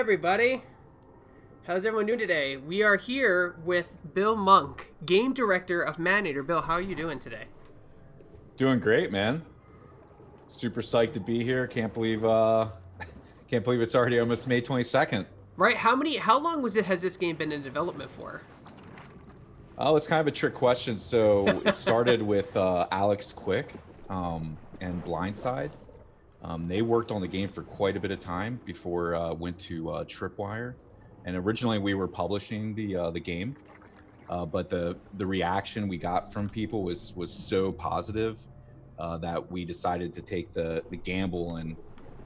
Everybody, how's everyone doing today? We are here with Bill Munk, game director of Maneater. Bill, how are you doing today? Doing great, man. Super psyched to be here. Can't believe it's already almost May 22nd. Right? How long has this game been in development for? Oh, it's kind of a trick question. So it started with Alex Quick and Blindside. They worked on the game for quite a bit of time before went to Tripwire, and originally we were publishing the game, but the reaction we got from people was so positive that we decided to take the gamble and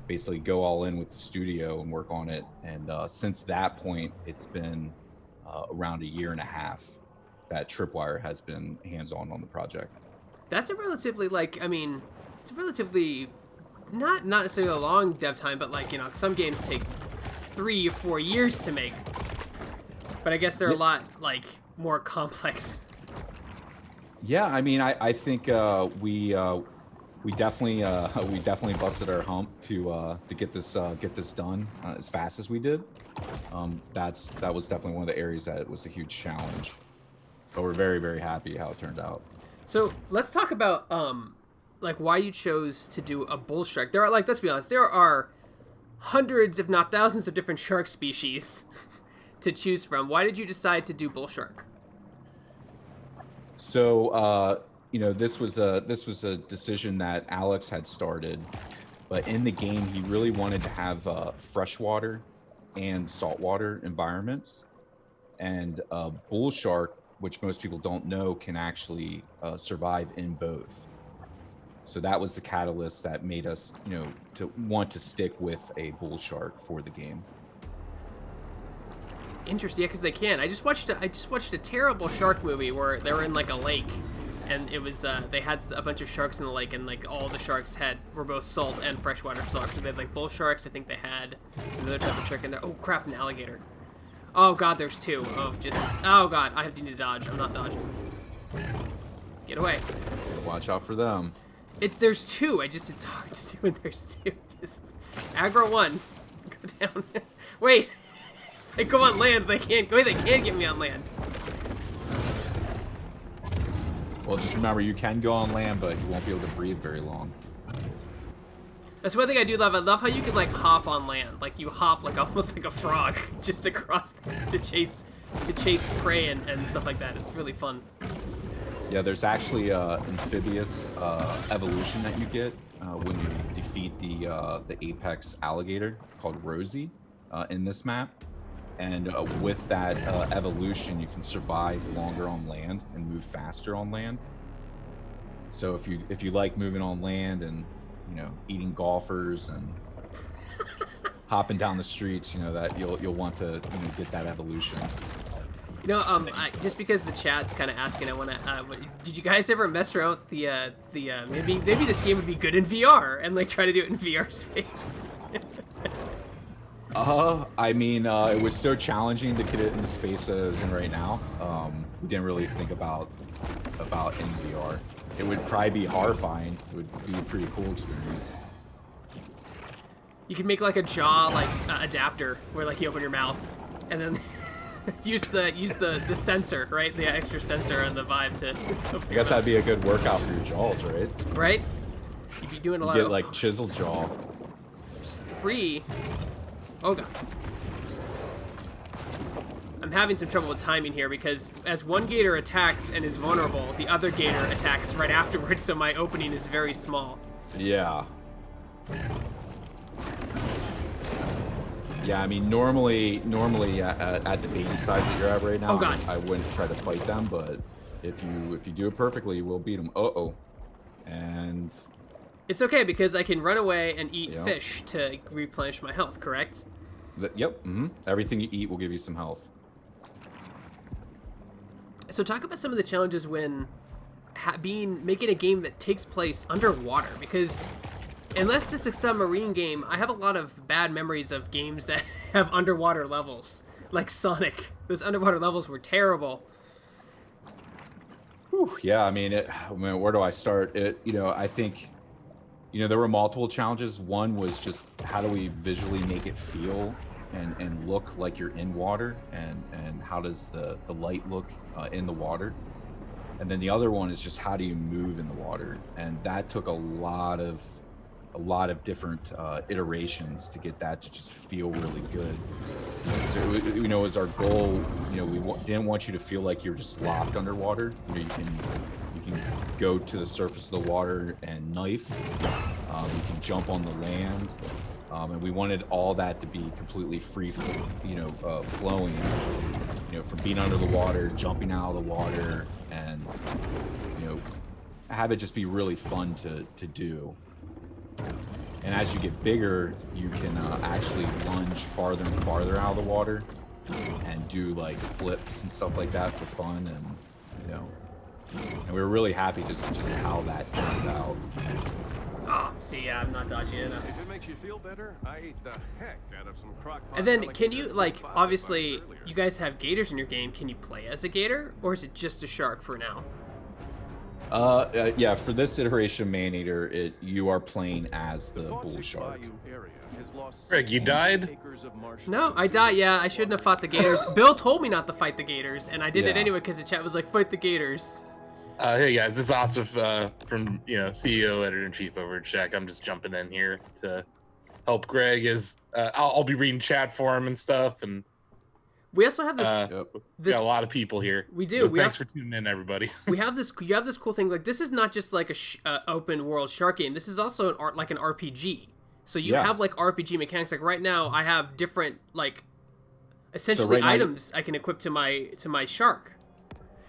basically go all in with the studio and work on it. And since that point, it's been around a year and a half that Tripwire has been hands-on the project. That's a relatively it's a relatively not necessarily a long dev time, but some games take 3 or 4 years to make. But I guess they're a lot more complex. Yeah, I mean, I think we definitely busted our hump to get this done as fast as we did. That was definitely one of the areas that was a huge challenge, but we're very, very happy how it turned out. So let's talk about why you chose to do a bull shark. There are let's be honest, there are hundreds, if not thousands, of different shark species to choose from. Why did you decide to do bull shark? So this was a decision that Alex had started, but in the game he really wanted to have freshwater and saltwater environments, and bull shark, which most people don't know, can actually survive in both. So that was the catalyst that made us, to want to stick with a bull shark for the game. Interesting, yeah, because they can. I just watched a terrible shark movie where they were in a lake, and it was they had a bunch of sharks in the lake, and all the sharks were both salt and freshwater sharks. So they had bull sharks. I think they had another type of shark in there. Oh crap, an alligator. Oh god, there's 2. Oh god, I need to dodge. I'm not dodging. Get away. Watch out for them. There's 2. It's hard to do when there's 2. Just aggro 1. Go down. Wait. If I go on land, they can't get me on land. Well, just remember, you can go on land, but you won't be able to breathe very long. That's one thing I do love. I love how you can hop on land. You hop almost like a frog just across to chase prey and stuff like that. It's really fun. Yeah, there's actually amphibious evolution that you get when you defeat the apex alligator called Rosie in this map. And with that evolution, you can survive longer on land and move faster on land. So if you like moving on land and eating golfers and hopping down the streets, that you'll want to get that evolution. Just because the chat's kind of asking, I want to. Did you guys ever mess around with the maybe this game would be good in VR and try to do it in VR space? I mean, it was so challenging to get it in the space that it's in right now. We didn't really think about in VR. It would probably be horrifying. It would be a pretty cool experience. You could make a jaw adapter where you open your mouth and then use the sensor, right? The extra sensor on the Vive to. I guess that'd be a good workout for your jaws, right? Right. You'd be doing a lot. Get chiseled jaw. There's 3. Oh god. I'm having some trouble with timing here because as one gator attacks and is vulnerable, the other gator attacks right afterwards, so my opening is very small. Yeah. Yeah, I mean, normally at the baby size that you're at right now, oh god. I wouldn't try to fight them, but if you do it perfectly, you will beat them. Uh-oh. And it's okay because I can run away and eat fish to replenish my health, correct? Yep. Mm-hmm. Everything you eat will give you some health. So talk about some of the challenges when making a game that takes place underwater, because unless it's a submarine game, I have a lot of bad memories of games that have underwater levels, like Sonic. Those underwater levels were terrible. Whew, yeah, I mean, where do I start? I think there were multiple challenges. One was just how do we visually make it feel and look like you're in water, and how does the light look in the water. And then the other one is just how do you move in the water, and that took a lot of different iterations to get that to just feel really good. So you know, as our goal, you know, we didn't want you to feel like you're just locked underwater. You know, you can go to the surface of the water and knife. You can jump on the land, and we wanted all that to be completely free, flowing. You know, from being under the water, jumping out of the water, and you know, have it just be really fun to do. And as you get bigger, you can actually lunge farther and farther out of the water and do like flips and stuff like that for fun. And you know, and we were really happy just how that turned out. Oh, see, yeah, I'm not dodging it. If it makes you feel better, I ate the heck out of some crock pot. And then, can you, alligator like, fossil obviously, parts earlier. you guys have gators in your game. Can you play as a gator, or is it just a shark for now? Yeah, for this iteration of Maneater, you are playing as the bull shark. Greg, you died? No, I died. Yeah, I shouldn't have fought the gators. Bill told me not to fight the gators, and I did it Yeah. anyway because the chat was like, "Fight the gators." Hey guys, this is Asif from CEO, editor-in-chief over at Shack. I'm just jumping in here to help Greg as I'll be reading chat for him and stuff, and We also have this. Yep. this got a lot of people here. we do. So We thanks have- for tuning in, everybody. we have this. You have this cool thing. Like, this is not just like a open world shark game. This is also an like an RPG. So you Yeah. have like RPG mechanics. Like right now, I have different like essentially right now- items I can equip to my shark.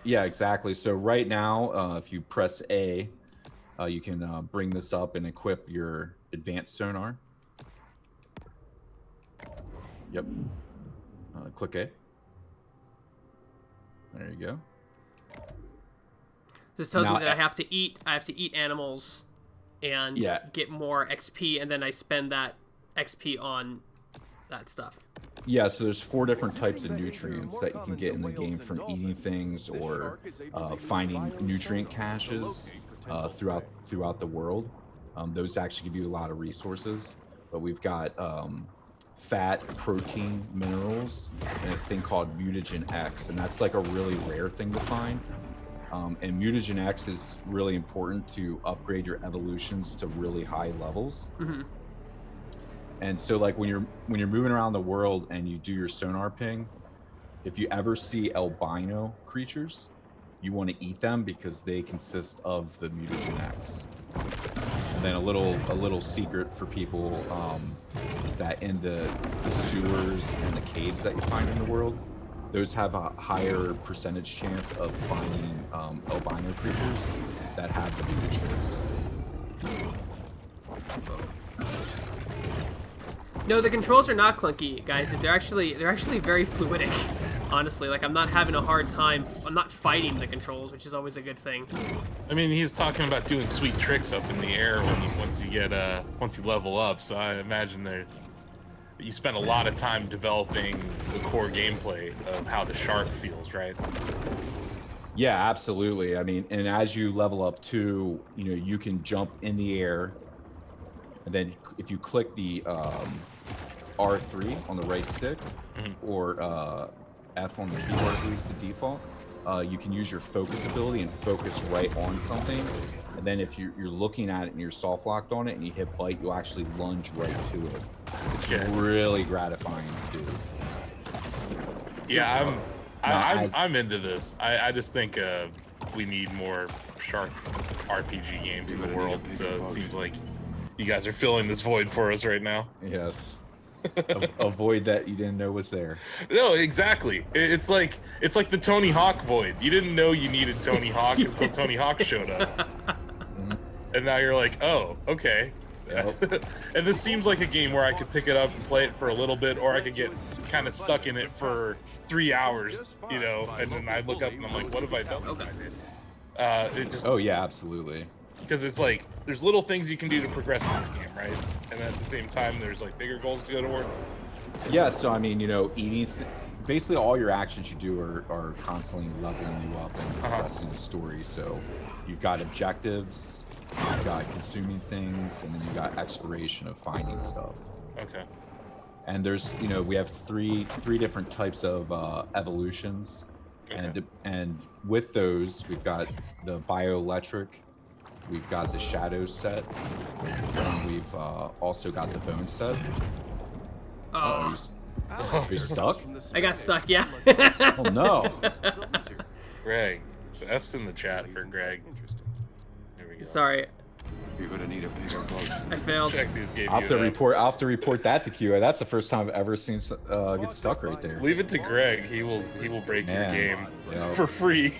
Yeah, exactly. So right now, if you press A, you can bring this up and equip your advanced sonar. Yep. Click A. There you go. This tells Now, me that I have to eat animals and Yeah. get more XP, and then I spend that XP on that stuff. Yeah, so there's 4 different types of nutrients that you can get in the game from eating things or finding nutrient caches throughout the world. Those actually give you a lot of resources, but we've got fat, protein, minerals, and a thing called mutagen X, and that's like a really rare thing to find. And mutagen X is really important to upgrade your evolutions to really high levels. Mm-hmm. And so, like when you're moving around the world and you do your sonar ping, if you ever see albino creatures, you want to eat them because they consist of the mutagen X. And then a little secret for people is that in the sewers and the caves that you find in the world, those have a higher percentage chance of finding albino creatures that have the mutagen X. No, the controls are not clunky, guys. They're actually very fluidic. Honestly, like I'm not having a hard time. I'm not fighting the controls, which is always a good thing. I mean, he's talking about doing sweet tricks up in the air once you level up. So I imagine you spend a lot of time developing the core gameplay of how the shark feels, right? Yeah, absolutely. I mean, and as you level up too, you can jump in the air, and then if you click the R3 on the right stick, or F on the keyboard, at least the default, you can use your focus ability and focus right on something. And then if you're looking at it and you're soft locked on it and you hit bite, you'll actually lunge right to it. It's really gratifying to do. Yeah, I'm into this. I just think we need more shark RPG games in the world. So it seems like you guys are filling this void for us right now. Yes. A void that you didn't know was there. No, exactly. It's like the Tony Hawk void. You didn't know you needed Tony Hawk until Tony Hawk showed up. And now you're like, oh, okay. Yep. And this seems like a game where I could pick it up and play it for a little bit, or I could get kind of stuck in it for 3 hours, and then I look up and I'm like, what have I done? Okay. Oh yeah, absolutely. Because it's like there's little things you can do to progress in this game, right? And at the same time, there's like bigger goals to go toward. Yeah, so I mean, eating, basically all your actions you do are constantly leveling you up and progressing the story. So you've got objectives, you've got consuming things, and then you've got exploration of finding stuff. Okay. And there's, you know, we have three different types of evolutions, and with those we've got the bioelectric, we've got the shadow set, and we've also got the bone set. Oh, Are you stuck? I got stuck. Yeah. Oh no. Greg, the F's in the chat for Greg. Here we go. Sorry, You're gonna need a bigger boat. I failed. Shacknews gave I'll you have to report that to QA. That's the first time I've ever seen get stuck right there. Leave it to Greg. He will break your Man. game Yep. for free.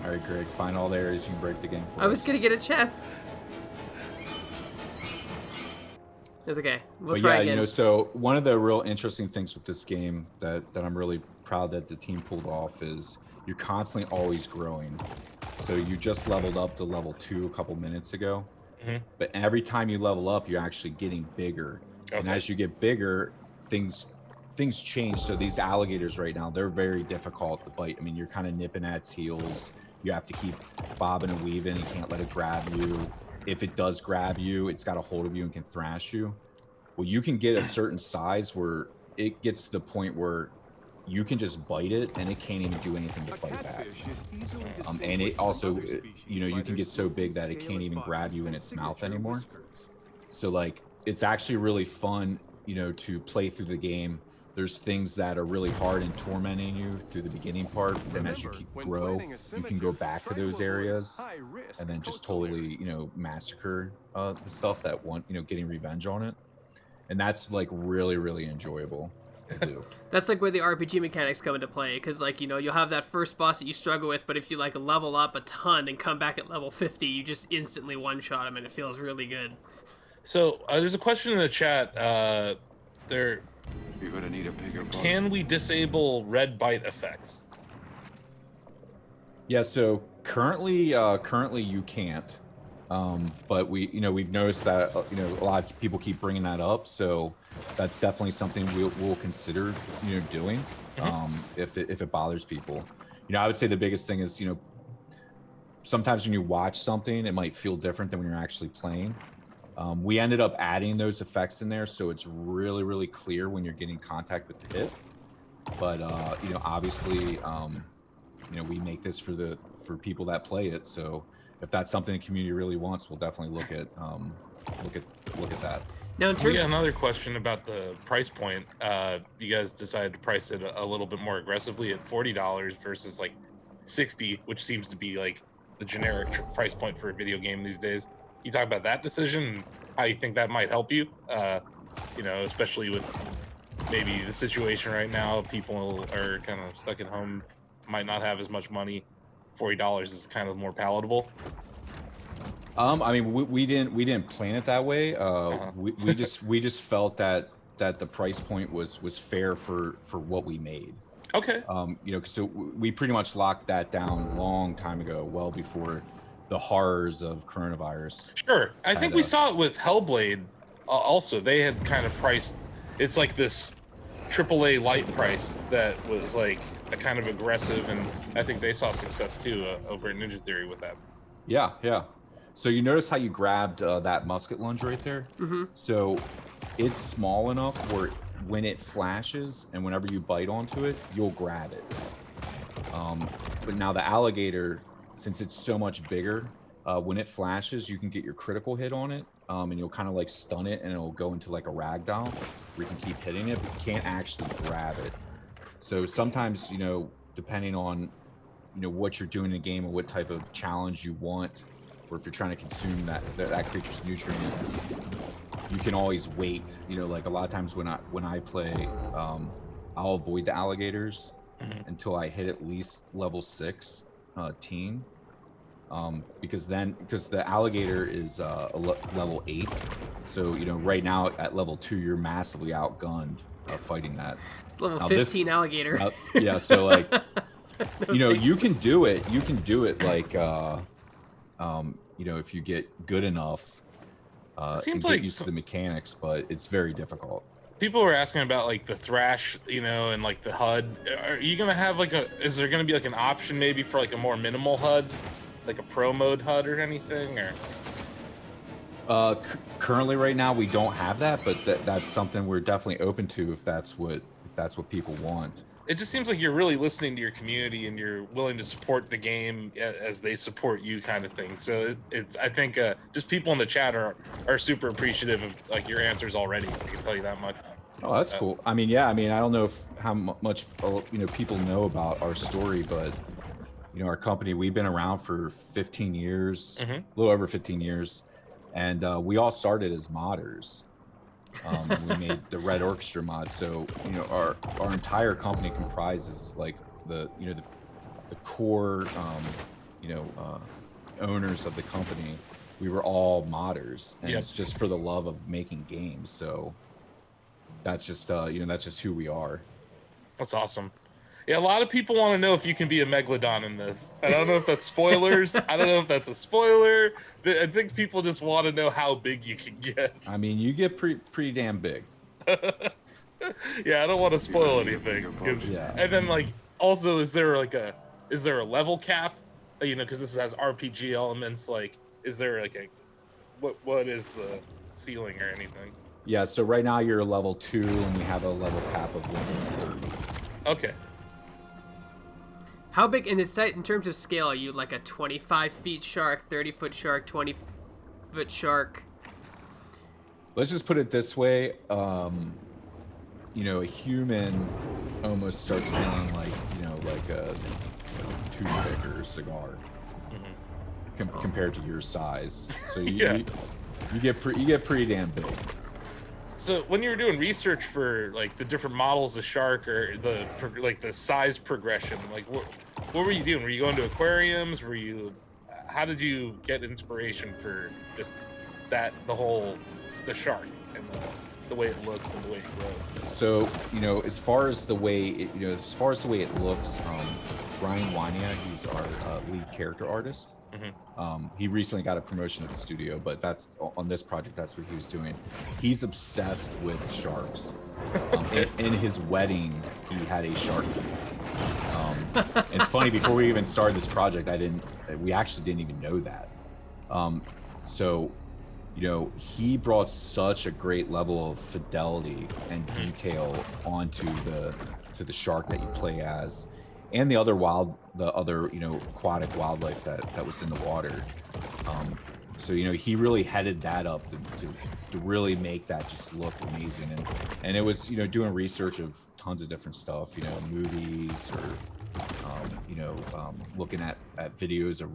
All right, Greg, find all the areas you can break the game for I was us. gonna get a chest. It's okay. We'll But try yeah, again. you know, so one of the real interesting things with this game that I'm really proud that the team pulled off is you're constantly always growing. So you just leveled up to level 2 a couple minutes ago, but every time you level up, you're actually getting bigger. And as you get bigger, things change. So these alligators right now, they're very difficult to bite. I mean, you're kind of nipping at its heels. You have to keep bobbing and weaving. You can't let it grab you. If it does grab you, it's got a hold of you and can thrash you. Well, you can get a certain size where it gets to the point where you can just bite it and it can't even do anything to fight back. And it also, you know, you can get so big that it can't even grab you in its mouth anymore. So like, it's actually really fun, you know, to play through the game. There's things that are really hard and tormenting you through the beginning part. Then as you grow, you can go back to those areas and then just totally, you know, massacre the stuff that want, you know, getting revenge on it. And that's like really, really enjoyable to do. That's like where the RPG mechanics come into play, because like, you know, you'll have that first boss that you struggle with, but if you like level up a ton and come back at level 50, you just instantly one-shot him and it feels really good. So there's a question in the chat. You're gonna need a bigger boat. Can we disable red bite effects? Yeah, so currently you can't. But we've noticed that you know, a lot of people keep bringing that up, so that's definitely something we'll consider, you know, doing if it bothers people. You know, I would say the biggest thing is, you know, sometimes when you watch something, it might feel different than when you're actually playing. We ended up adding those effects in there, so it's really, really clear when you're getting contact with the hit. But you know, obviously, you know, we make this for people that play it. So if that's something the community really wants, we'll definitely look at that. Now, in We terms got another question about the price point. You guys decided to price it a little bit more aggressively at $40 versus like $60, which seems to be like the generic price point for a video game these days. Can you talk about that decision and how you think that might help you? You know, especially with maybe the situation right now, people are kind of stuck at home, might not have as much money. $40 is kind of more palatable. I mean, we didn't plan it that way. We just felt that the price point was fair for what we made. Okay. You know, so we pretty much locked that down a long time ago, well before the horrors of coronavirus. Sure. I think we saw it with Hellblade. Also, they had kind of priced. It's like this AAA light price that was like a kind of aggressive, and I think they saw success too over at Ninja Theory with that. Yeah. So you notice how you grabbed that musket lunge right there? Mm-hmm. So it's small enough where when it flashes and whenever you bite onto it, you'll grab it. But now the alligator, since it's so much bigger, when it flashes, you can get your critical hit on it, and you'll kind of like stun it, and it'll go into like a ragdoll where you can keep hitting it, but you can't actually grab it. So sometimes, you know, depending on, you know, what you're doing in the game and what type of challenge you want, or if you're trying to consume that creature's nutrients, you can always wait. You know, like a lot of times when I play, I'll avoid the alligators until I hit at least level 6 teen, because the alligator is level 8. So, you know, right now at level 2, you're massively outgunned fighting that. it's level 15 alligator. Yeah, so like, you know, you can do it. You can do it like, you know, if you get good enough, Seems and get like used to the mechanics, but it's very difficult. people were asking about like the thrash, you know, and like the HUD. Are you gonna have like is there gonna be like an option maybe for like a more minimal HUD, like a pro mode HUD or anything? Or Currently, right now, we don't have that, but that's something we're definitely open to if that's what people want. It just seems like you're really listening to your community and you're willing to support the game as they support you, kind of thing. So it's I think just people in the chat are super appreciative of like your answers already. I can tell you that much. Oh, that's cool. I mean, yeah. I mean, I don't know how much people know about our story, but our company, we've been around for 15 years, a little over 15 years, and we all started as modders. We made the Red Orchestra mod, so our entire company comprises like the core owners of the company. We were all modders, and it's just for the love of making games. So that's just that's just who we are. That's awesome. Yeah, a lot of people want to know if you can be a megalodon in this. I don't know if that's spoilers. I don't know if that's a spoiler. I think people just want to know how big you can get. I mean, you get pretty damn big. Yeah, I don't want to spoil anything. Yeah. And then like, also, is there a level cap? Because this has RPG elements. Like, is there like what is the ceiling or anything? Yeah. So right now you're a level 2, and we have a level cap of level 30. Okay. How big in terms of scale are you? Like a 25 feet shark, 30-foot shark, 20-foot shark? Let's just put it this way. A human almost starts feeling like like a toothpick or a cigar compared to your size. So you get pretty damn big. So when you were doing research for like the different models of shark or the size progression, like what were you doing? Were you going to aquariums? How did you get inspiration for just the shark and the way it looks and the way it grows? So as far as the way it looks, Brian Wanya, he's our lead character artist. He recently got a promotion at the studio, but that's on this project. That's what he was doing. He's obsessed with sharks. In his wedding, he had a shark. It's funny. Before we even started this project, we actually didn't even know that. So, he brought such a great level of fidelity and detail onto the shark that you play as. And the other aquatic wildlife that was in the water. So he really headed that up to really make that just look amazing. And it was doing research of tons of different stuff, movies or looking at videos of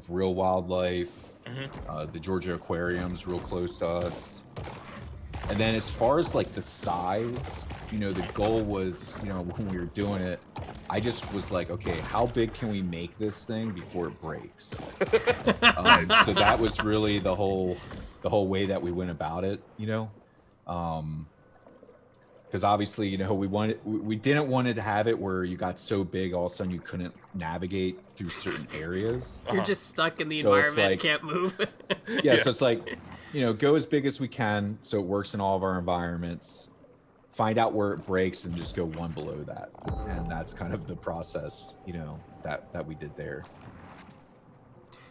real wildlife. The Georgia aquarium's real close to us. And then as far as like the size, the goal was, when we were doing it, I just was like, okay, how big can we make this thing before it breaks? So that was really the whole way that we went about it, because obviously, we didn't want it to have it where you got so big all of a sudden you couldn't navigate through certain areas. You're just stuck in the So it's environment, like- can't move. Yeah, so it's like, go as big as we can so it works in all of our environments. Find out where it breaks and just go one below that. And that's kind of the process, that we did there.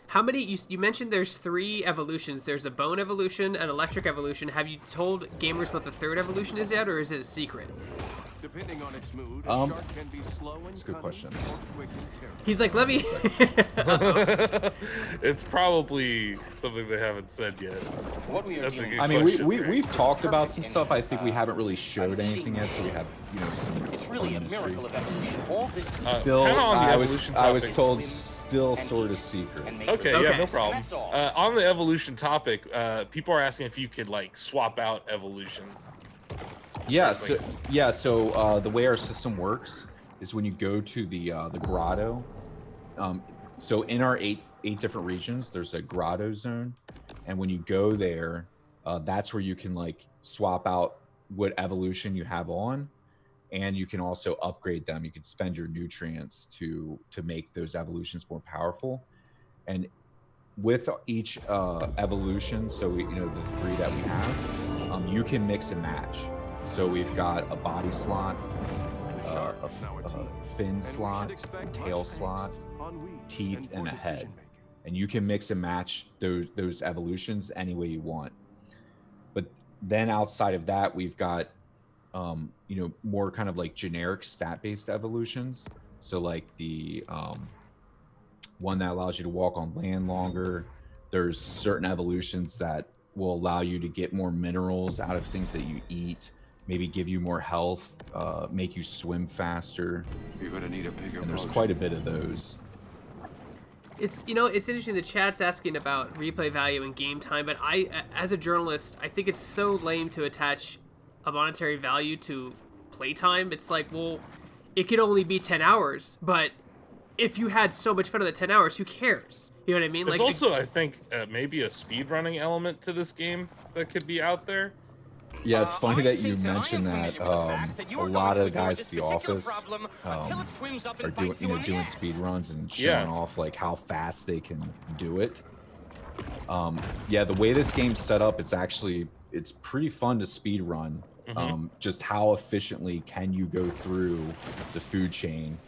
How many, you mentioned there's 3 evolutions. There's a bone evolution, an electric evolution. Have you told gamers what the 3rd evolution is yet, or is it a secret? Depending on its mood, a shark can be slow and That's a good question. cunning or quick and terrible. He's like, let me... It's probably something they haven't said yet. What we are That's a dealing good I mean, question. we've talked about some stuff. I think we haven't really showed anything yet, so we have, some It's really a fun mystery. miracle of evolution. All this is Still, kinda on the I was evolution told topic. still sort of secret. and make Okay, it- yeah, Okay. no problem. That's all. On the evolution topic, people are asking if you could like swap out evolutions. Yeah, so the way our system works is when you go to the grotto. So in our eight different regions, there's a grotto zone, and when you go there, that's where you can like swap out what evolution you have on, and you can also upgrade them. You can spend your nutrients to make those evolutions more powerful, and with each evolution, so the 3 that we have, you can mix and match. So we've got a body slot, a fin slot, tail slot, teeth, and a head. and you can mix and match those evolutions any way you want. But then outside of that, we've got more kind of like generic stat-based evolutions. So like the one that allows you to walk on land longer. There's certain evolutions that will allow you to get more minerals out of things that you eat, maybe give you more health, make you swim faster. You're gonna need a bigger And there's boat. quite a bit of those. It's it's interesting. The chat's asking about replay value and game time, but as a journalist, I think it's so lame to attach a monetary value to playtime. It's like, well, it could only be 10 hours, but if you had so much fun in the 10 hours, who cares? You know what I mean? There's like, also, I think, maybe a speedrunning element to this game that could be out there. Yeah, it's funny I that you think I am mentioned that. familiar with the fact that you A are lot going of to the guys ignore at the this particular office problem until it swims up are and doing bites you on the doing ass. speed runs and showing Yeah. off like how fast they can do it. Yeah, the way this game's set up, it's pretty fun to speed run. Just how efficiently can you go through the food chain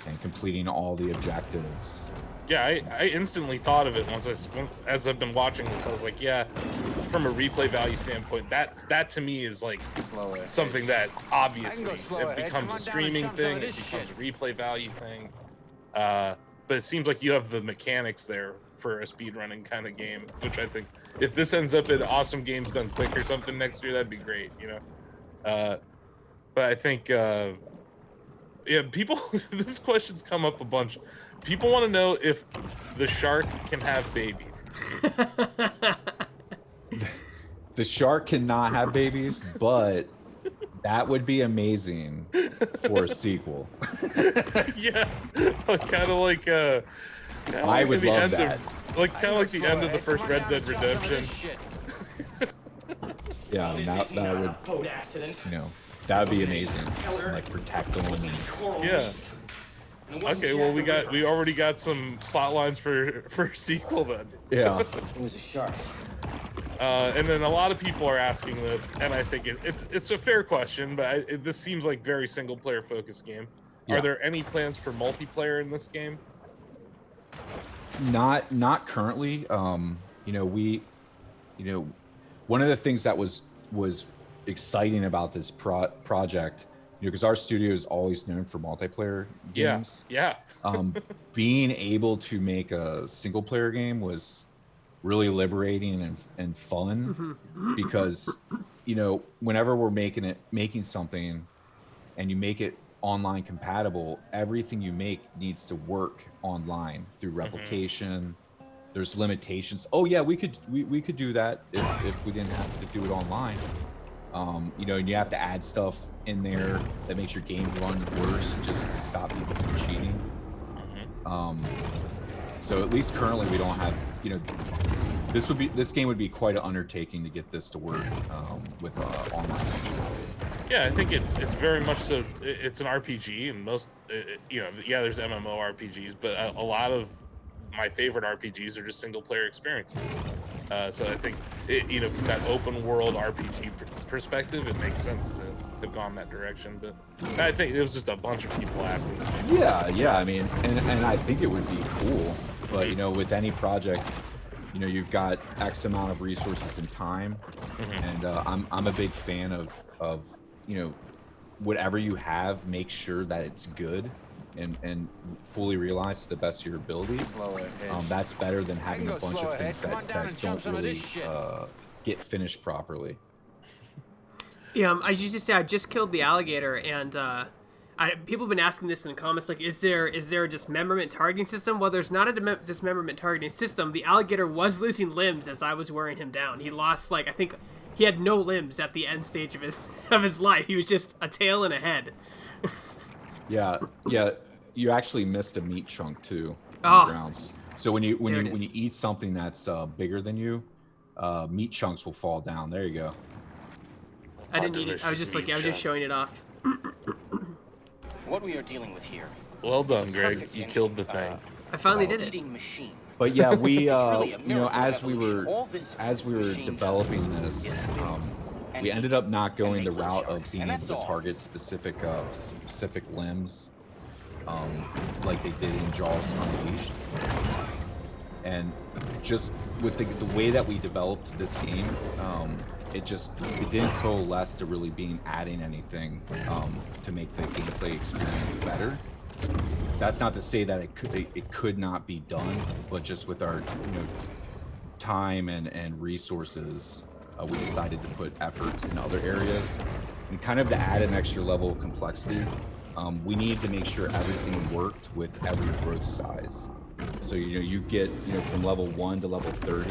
and completing all the objectives. Yeah, I instantly thought of it as I've been watching this. I was like, yeah, from a replay value standpoint, that to me is like something that obviously it becomes a streaming thing, it becomes a replay value thing. But it seems like you have the mechanics there for a speedrunning kind of game, which I think if this ends up in Awesome Games Done Quick or something next year, that'd be great, you know. But I think, people, this question's come up a bunch. People want to know if the shark can have babies. The shark cannot have babies, but that would be amazing for a sequel. Yeah, kind of like I would love that. Kind of like the end of the first Red Dead Redemption. Yeah, that would, that would be amazing. Like protect them and Yeah. Okay, well we already got some plot lines for a sequel then. yeah. It was a shark. And then a lot of people are asking this, and I think it's a fair question, but this seems like very single player focused game. Yeah. Are there any plans for multiplayer in this game? Not currently. One of the things that was exciting about this project, because our studio is always known for multiplayer games. Yeah. Being able to make a single player game was really liberating and fun, because whenever we're making something and you make it online compatible, everything you make needs to work online through replication. There's limitations. Oh yeah, we could do that if we didn't have to do it online. And you have to add stuff in there that makes your game run worse just to stop people from cheating. So at least currently we don't have, this game would be quite an undertaking to get this to work with online functionality. Yeah, I think it's very much so. It's an RPG, and most, there's MMO RPGs, but a lot of my favorite RPGs are just single player experiences. So I think, from that open world RPG perspective, it makes sense to have gone that direction. But I think it was just a bunch of people asking this. Yeah. I mean, and I think it would be cool, but with any project, you've got X amount of resources and time, and I'm a big fan of whatever you have, make sure that it's good and fully realize to the best of your ability. That's better than having a bunch of things that don't really get finished properly. Yeah, I used to say I just killed the alligator, and people have been asking this in the comments, like, is there a dismemberment targeting system? Well, there's not a dismemberment targeting system. The alligator was losing limbs as I was wearing him down. He lost, I think he had no limbs at the end stage of his life. He was just a tail and a head. Yeah, you actually missed a meat chunk too. Oh. Grounds. So when you eat something that's bigger than you, meat chunks will fall down. There you go. I didn't eat it. I was just showing it off. What we are dealing with here. Well done, is a Greg. perfect You engine, killed the thing. I finally did it. eating machine. But yeah, we really a miracle as we evolution. were All this machine developing does this, is we and ended eat up not going and the make little route of sharks, being and able that's to all. target specific limbs, like they did in Jaws Unleashed. And just with the way that we developed this game, it didn't coalesce to really being adding anything to make the gameplay experience better. That's not to say that it could not be done, but just with our time and resources, we decided to put efforts in other areas and kind of to add an extra level of complexity. We needed to make sure everything worked with every growth size. So you get from level 1 to level 30,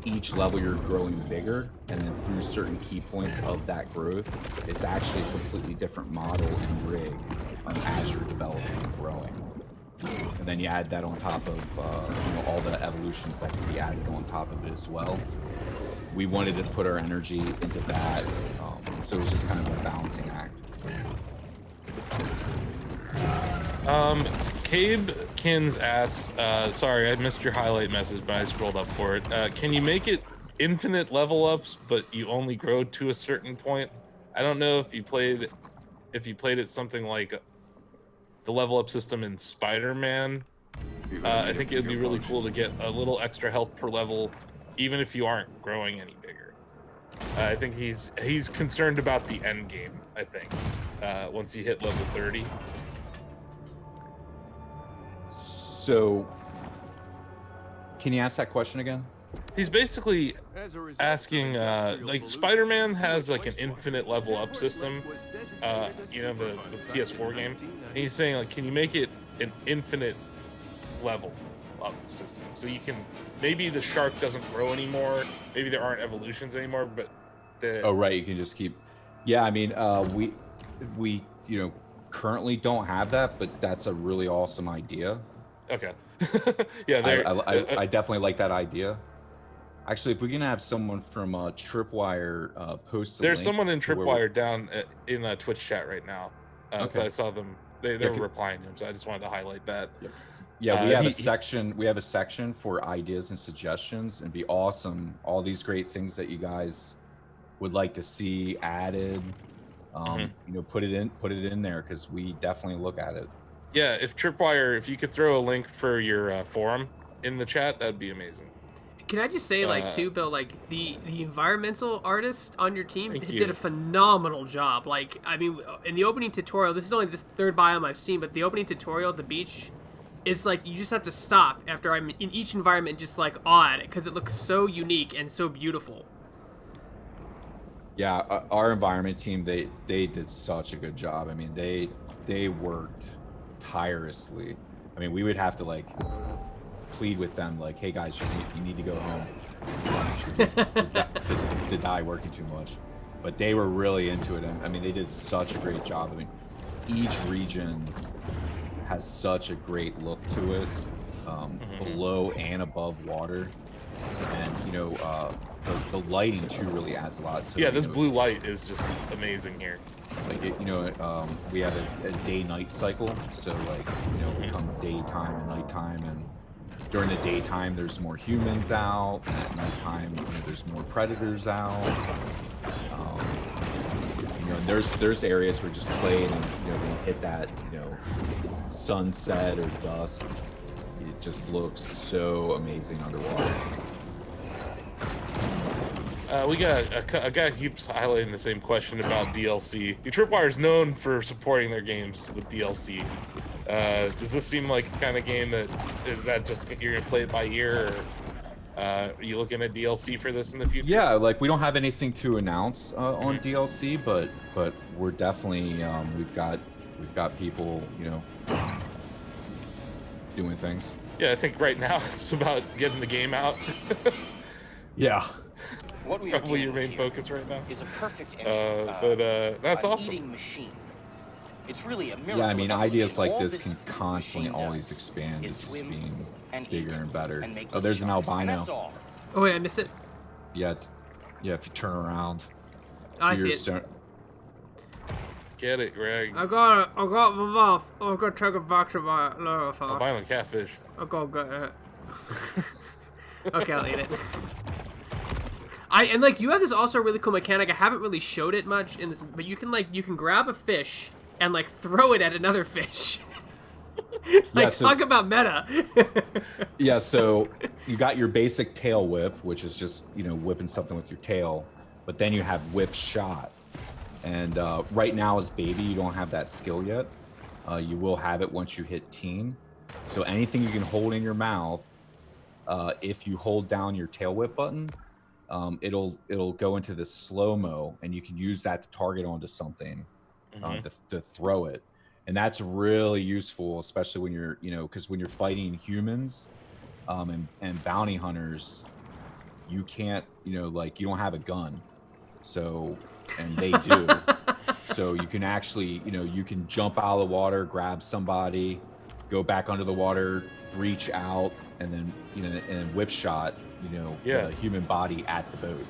each level you're growing bigger, and then through certain key points of that growth, it's actually a completely different model and rig as you're developing and growing. And then you add that on top of all the evolutions that can be added on top of it as well. We wanted to put our energy into that, so it was just kind of a balancing act. Cabe Kins asks, sorry, I missed your highlight message, but I scrolled up for it. Can you make it infinite level ups, but you only grow to a certain point? I don't know if you played it something like the level up system in Spider-Man. I think it would be really cool to get a little extra health per level, even if you aren't growing any bigger. I think he's concerned about the end game, I think, once you hit level 30. So, can you ask that question again? He's basically asking, like Spider-Man has like an infinite level up system, the PS4 game. And he's saying, like, can you make it an infinite level up system? So you can, maybe the shark doesn't grow anymore, maybe there aren't evolutions anymore, but oh right, you can just keep. Yeah, I mean, we currently don't have that, but that's a really awesome idea. Okay. Yeah, I definitely like that idea. Actually, if we can have someone from Tripwire post. There's someone in Tripwire down in Twitch chat right now. Okay. So I saw them. They were replying to him, so I just wanted to highlight that. Yep. Yeah, we have a section. We have a section for ideas and suggestions. It'd be awesome. All these great things that you guys would like to see added. Put it in there, because we definitely look at it. Yeah, if Tripwire, if you could throw a link for your forum in the chat, that'd be amazing. Can I just say, too, Bill, the environmental artist on your team you. did a phenomenal job. Like, I mean, in the opening tutorial, this is only the third biome I've seen, but the opening tutorial at the beach, it's like you just have to stop after I'm in each environment and just awe at it, because it looks so unique and so beautiful. Yeah, our environment team, they did such a good job. I mean, they worked tirelessly. I mean, we would have to plead with them, hey guys, you need to go home. To die working too much. But they were really into it. I mean, they did such a great job. I mean, each region has such a great look to it, below and above water, and the lighting too really adds a lot. So, yeah, this blue light is just amazing here. We have a day-night cycle, so come daytime and nighttime, and during the daytime there's more humans out, and at nighttime there's more predators out. There's areas where just playing and when you hit that sunset or dusk, it just looks so amazing underwater. We got a guy who keeps highlighting the same question about DLC. Tripwire is known for supporting their games with DLC. Does this seem like a kind of game that just you're gonna play it by ear, or are you looking at DLC for this in the future? Yeah, we don't have anything to announce on DLC, but we're definitely we've got people doing things. Yeah, I think right now it's about getting the game out. Yeah. What we are Probably your dealing main with focus right now. is a perfect engine, but that's an awesome. eating machine. It's really a miracle. Yeah, I mean, of evolution. ideas like All this can constantly machine always does expand to is just swim being and bigger eat and better. and make Oh, there's an sharks, and albino. that's all. Oh, wait, I missed it. Yeah, if you turn around. I see it. Get it, Greg. I got my mouth. I'm gonna take it back to my lower farm. Albino catfish. I'll go get it. Okay, I'll eat it. You have this also really cool mechanic. I haven't really showed it much in this, but you can grab a fish and throw it at another fish. Like, so- talk about meta. Yeah, so you got your basic tail whip, which is just, whipping something with your tail, but then you have whip shot. And right now as baby, you don't have that skill yet. You will have it once you hit teen. So anything you can hold in your mouth, if you hold down your tail whip button, it'll go into this slow-mo, and you can use that to target onto something, to throw it. And that's really useful, especially when you're, because when you're fighting humans and bounty hunters, you can't, you don't have a gun. So, and they do. So you can actually, you can jump out of the water, grab somebody, go back under the water, breach out, and then, and whip shot, the human body at the boat.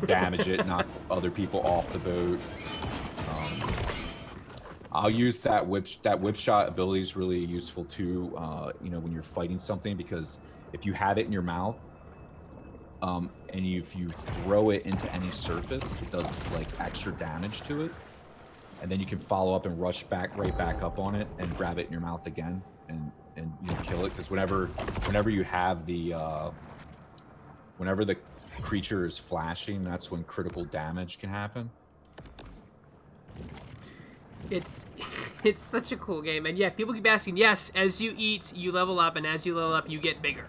Damage it, knock other people off the boat. I'll use that whip shot ability is really useful too, when you're fighting something, because if you have it in your mouth, and if you throw it into any surface, it does like extra damage to it, and then you can follow up and rush right back up on it and grab it in your mouth again and kill it. Because whenever you have whenever the creature is flashing, that's when critical damage can happen. It's such a cool game, and yeah, people keep asking. Yes, as you eat, you level up, and as you level up, you get bigger.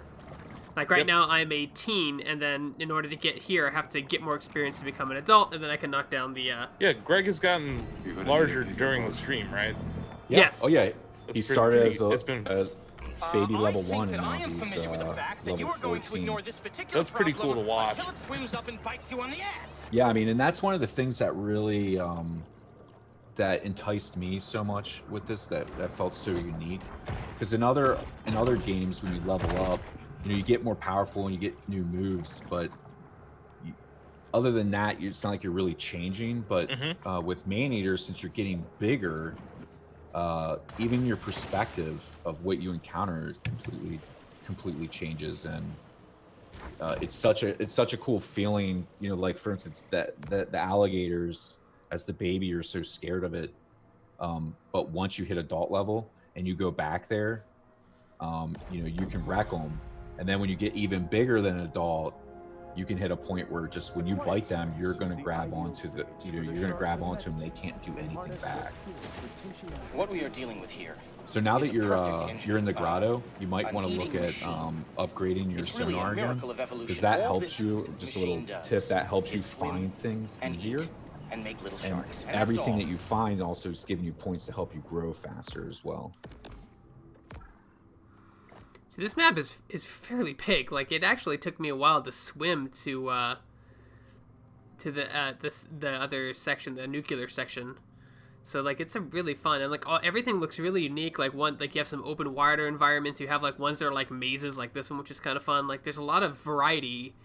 Like right now, I'm a teen, and then in order to get here, I have to get more experience to become an adult, and then I can knock down the. Yeah, Greg has gotten larger during the stream, right? Yeah. Yes. Oh yeah. He started as baby level I think 1, that and now I am he's familiar with the fact that level you are going to 14. ignore this particular That's pretty cool to problem watch. until it swims up and bites you on the ass. Yeah, I mean, and that's one of the things that really that enticed me so much with this, that felt so unique. Because in other games, when you level up, you get more powerful and you get new moves, but other than that, it's not like you're really changing. But with Maneater, since you're getting bigger, even your perspective of what you encounter completely changes, and it's such a cool feeling. Like for instance, that the alligators as the baby, you're so scared of it, but once you hit adult level and you go back there, you can wreck them. And then when you get even bigger than an adult, you can hit a point where just when you bite them, you're going to grab onto them. They can't do anything back. What we are dealing with here. So now is that a perfect engine. you're in the grotto, you might An want to look eating at machine. upgrading your It's really a sonar again, miracle of evolution. because that All helps this you. Just a little machine does tip that helps you is swim find things and easier. eat and make little And sharks. And everything that's that you find also is giving you points to help you grow faster as well. So this map is fairly big. Like, it actually took me a while to swim to the other section, the nuclear section. So like, it's a really fun, and like everything looks really unique. Like you have some open water environments. You have like ones that are like mazes, like this one, which is kind of fun. Like there's a lot of variety.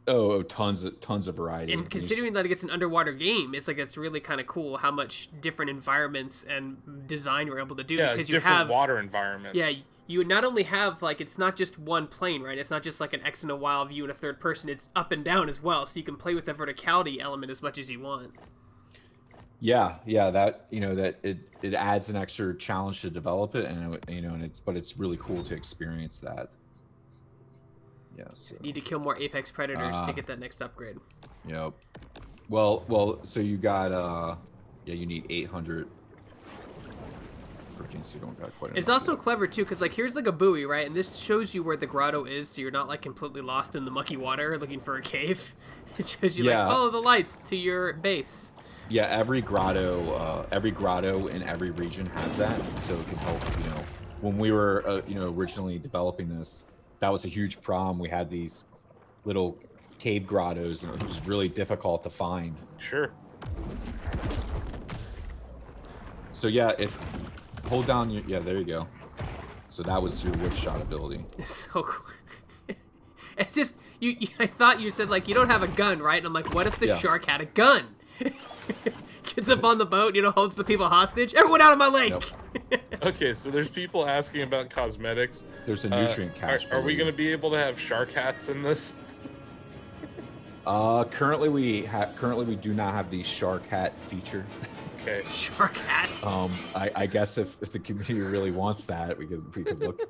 Oh, tons of variety. And considering that it's an underwater game, it's really kind of cool how much different environments and design you're able to do. Yeah, because you different have water environments. Yeah, you not only have like, it's not just one plane, right? It's not just like an X and a Y view in a third person. It's up and down as well, so you can play with the verticality element as much as you want. Yeah, that that it adds an extra challenge to develop it, and it's really cool to experience that. Yeah, so. Need to kill more apex predators to get that next upgrade. Yep. Well, so you got you need 800. So you don't got quite enough. It's also clever too, because like here's like a buoy, right? And this shows you where the grotto is, so you're not like completely lost in the mucky water looking for a cave. It shows you like follow the lights to your base. Yeah, every grotto in every region has that, so it can help. When we were originally developing this, that was a huge problem. We had these little cave grottos, and it was really difficult to find. Sure. So yeah, if hold down your there you go. So that was your whip shot ability. It's so cool. It's just I thought you said like you don't have a gun, right? And I'm like, what if the shark had a gun? Gets up on the boat, holds the people hostage. Everyone out of my lake. Nope. Okay, so there's people asking about cosmetics. There's a nutrient cache. Are we going to be able to have shark hats in this? Currently we do not have the shark hat feature. Okay. Shark hat. I guess if the community really wants that, we could look.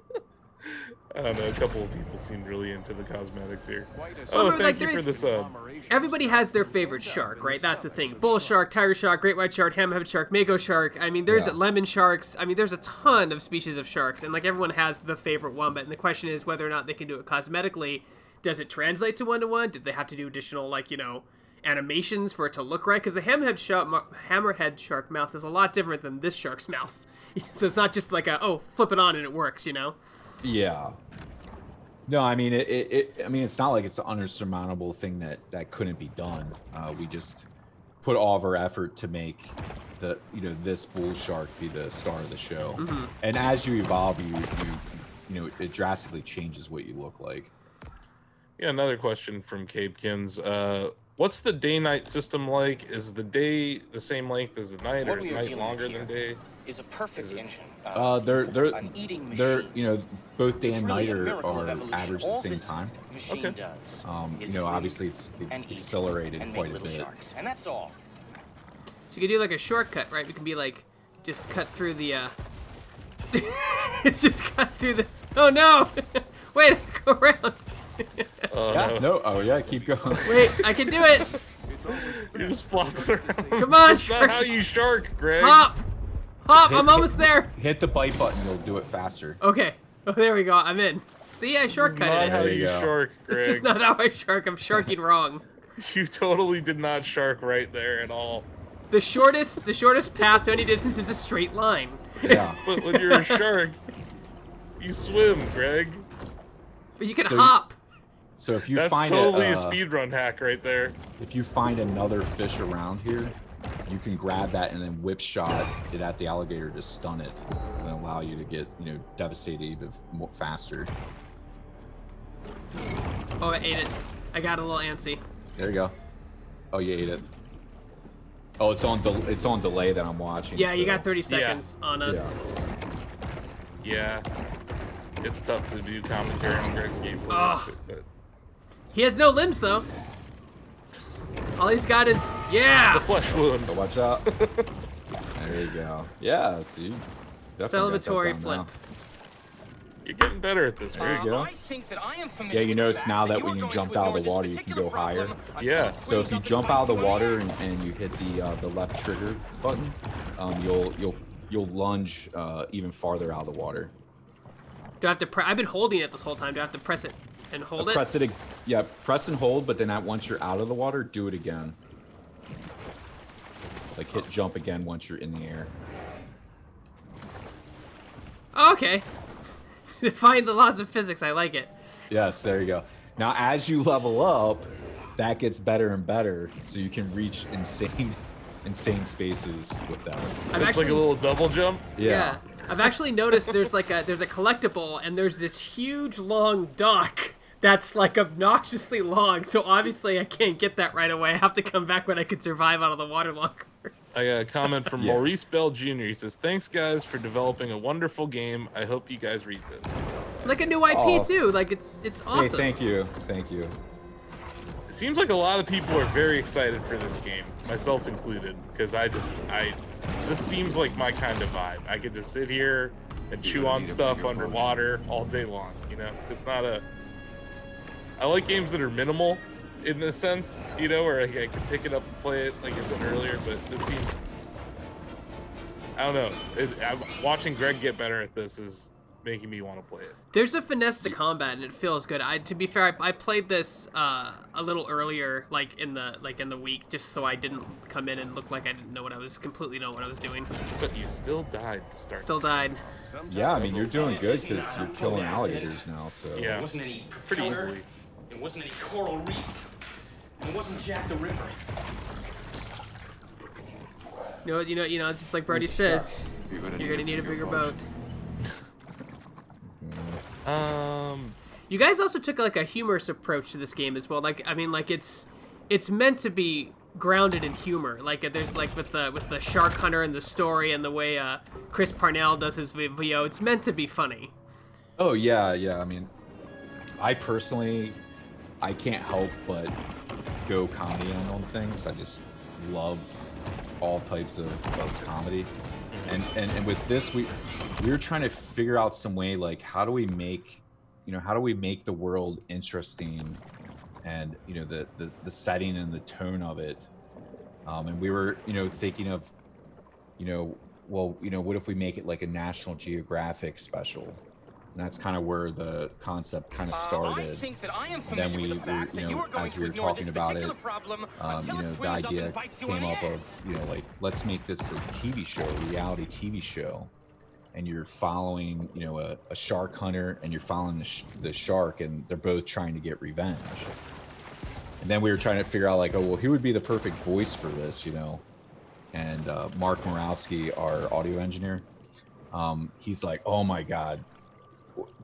I don't know. A couple of people seemed really into the cosmetics here. Quite a Oh, Remember, like, thank you for the sub. Everybody has their favorite shark, right? That's the thing. Bull shark, tiger shark, great white shark, hammerhead shark, mako shark. I mean, there's Yeah. lemon sharks. I mean, there's a ton of species of sharks, and like everyone has the favorite one. But the question is whether or not they can do it cosmetically. Does it translate to 1-to-1? Did they have to do additional, like, you know, animations for it to look right? Because the hammerhead shark mouth is a lot different than this shark's mouth. So it's not just like flip it on and it works, you know? Yeah. No, I mean I mean it's not like it's an unsurmountable thing that couldn't be done. We just put all of our effort to make this bull shark be the star of the show. Mm-hmm. And as you evolve, it drastically changes what you look like. Yeah, another question from Cabekins. What's the day-night system like? Is the day the same length as the night, or What is we are night dealing longer with than here day? is a perfect engine. They're an eating they're machine. both day It's and really night a miracle of are evolution. averaged All at the this same time. machine Okay. does is You know, swim obviously it's and eat accelerated and quite make a little bit. sharks, and that's all. So you can do like a shortcut, right? You can be like, just cut through the, it's just cut through this. Oh no! Wait, let's go around. Yeah, no, oh yeah, keep going. Wait, I can do it. It's always You're just flopping around. Come on, That's not shark. how you shark, Greg. Hop! Hop, I'm almost there. Hit the bite button, you'll do it faster. Okay. Oh, there we go. I'm in. See, I This is not shortcutted how it. There you you go. shark, It's Greg. just not how I shark. I'm sharking wrong. You totally did not shark right there at all. The shortest path to any distance is a straight line. Yeah. But when you're a shark, you swim, Greg. But you can So hop. So if you That's find totally a a speedrun hack right there. if you find another fish around here, you can grab that and then whip shot it at the alligator to stun it and allow you to get devastated even faster. Oh, I ate it. I got a little antsy. There you go. Oh, you ate it. Oh, it's on delay that I'm watching. Yeah, you so- got 30 seconds on us. Yeah. It's tough to do commentary on Greg's gameplay. Ugh. But He has no limbs though. All he's got is the flesh wound. So watch out. There you go. Yeah, see. Celebratory flip. You're getting better at this, There Greg. you go. I think that I am familiar Yeah, you with notice the now fact that you when are you going jumped to out of the ignore water, this you can particular go higher. problem until Yeah. it So if swims you up jump and out of the bites you in water ass. and you hit the left trigger button, you'll lunge even farther out of the water. Do I have to I've been holding it this whole time. Do I have to press it and hold it? Press it. Yeah, press and hold, but then once you're out of the water, do it again. Like hit jump again once you're in the air. Okay. Define the laws of physics. I like it. Yes, there you go. Now, as you level up, that gets better and better, so you can reach insane spaces with that. It's like a little double jump. Yeah. I've actually noticed there's a collectible and there's this huge long dock that's like obnoxiously long. So obviously I can't get that right away. I have to come back when I can survive out of the water longer. I got a comment from Yeah. Maurice Bell Jr. He says, "Thanks guys for developing a wonderful game. I hope you guys read this." Like a new IP Oh. too. Like it's Hey, awesome. thank you. Thank you. It seems like a lot of people are very excited for this game, myself included, because this seems like my kind of vibe. I could just sit here and chew on stuff underwater all day long. It's not I like games that are minimal in this sense, where I can pick it up and play it, like I said earlier. But this seems, I don't know. Watching Greg get better at this is making me want to play it. There's a finesse to combat and it feels good. To be fair, I played this a little earlier, like in the week, just so I didn't come in and look like I didn't know what I was doing. But you still died to start. Still died. Yeah, I mean you're doing good because you're killing alligators now. So Yeah. It wasn't any Pretty killer, easily. It wasn't any coral reef. It wasn't Jack the Ripper. You know. It's just like Brody says. You're gonna need a bigger boat. You guys also took like a humorous approach to this game as well. It's meant to be grounded in humor. Like there's like with the shark hunter and the story and the way Chris Parnell does his VO. It's meant to be funny. Oh yeah. I mean, I personally, I can't help but go comedy on things. love all types of comedy, and with this we were trying to figure out some way, like, how do we make the world interesting, and the setting and the tone of it, and we were thinking of what if we make it like a National Geographic special. And that's kind of where the concept kind of started. I think that I am Then familiar we with the fact that you are going as to we were ignore talking this about particular it, problem until it the swims up idea and bites you came in the up ass. of, like, let's make this a TV show, a reality TV show, and you're following, a shark hunter, and you're following the shark, and they're both trying to get revenge. And then we were trying to figure out, like, oh, well, who would be the perfect voice for this, And Mark Morawski, our audio engineer, he's like, oh my God,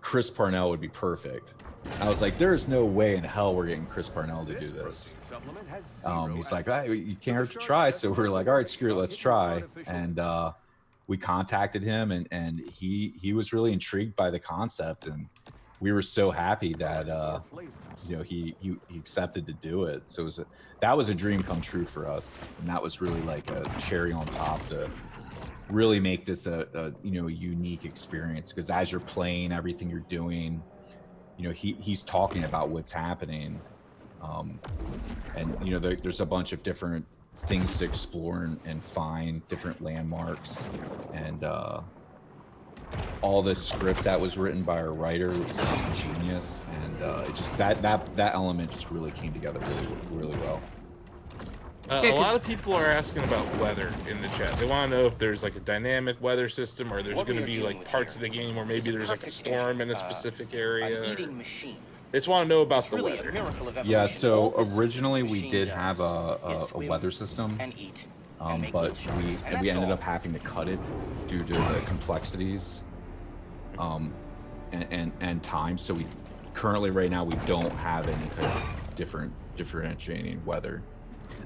Chris Parnell would be perfect. I was like, there is no way in hell we're getting Chris Parnell to do this. He's like, you can't hurt to try. So we're like, all right, screw it, let's try. And we contacted him, and he was really intrigued by the concept, and we were so happy that he accepted to do it. So that was a dream come true for us, and that was really like a cherry on top to really make this a unique experience, because as you're playing, everything you're doing, he's talking about what's happening, and there's a bunch of different things to explore and find, different landmarks, and all the script that was written by our writer was just genius, and it just that element just really came together really well. A lot of people are asking about weather in the chat. They want to know if there's like a dynamic weather system, or there's going to be like parts of the game where maybe there's like a storm in a specific area. They just want to know about the weather. Yeah, so originally we did have a weather system, but we ended up having to cut it due to the complexities and time. So we currently, right now, we don't have any type of differentiating weather.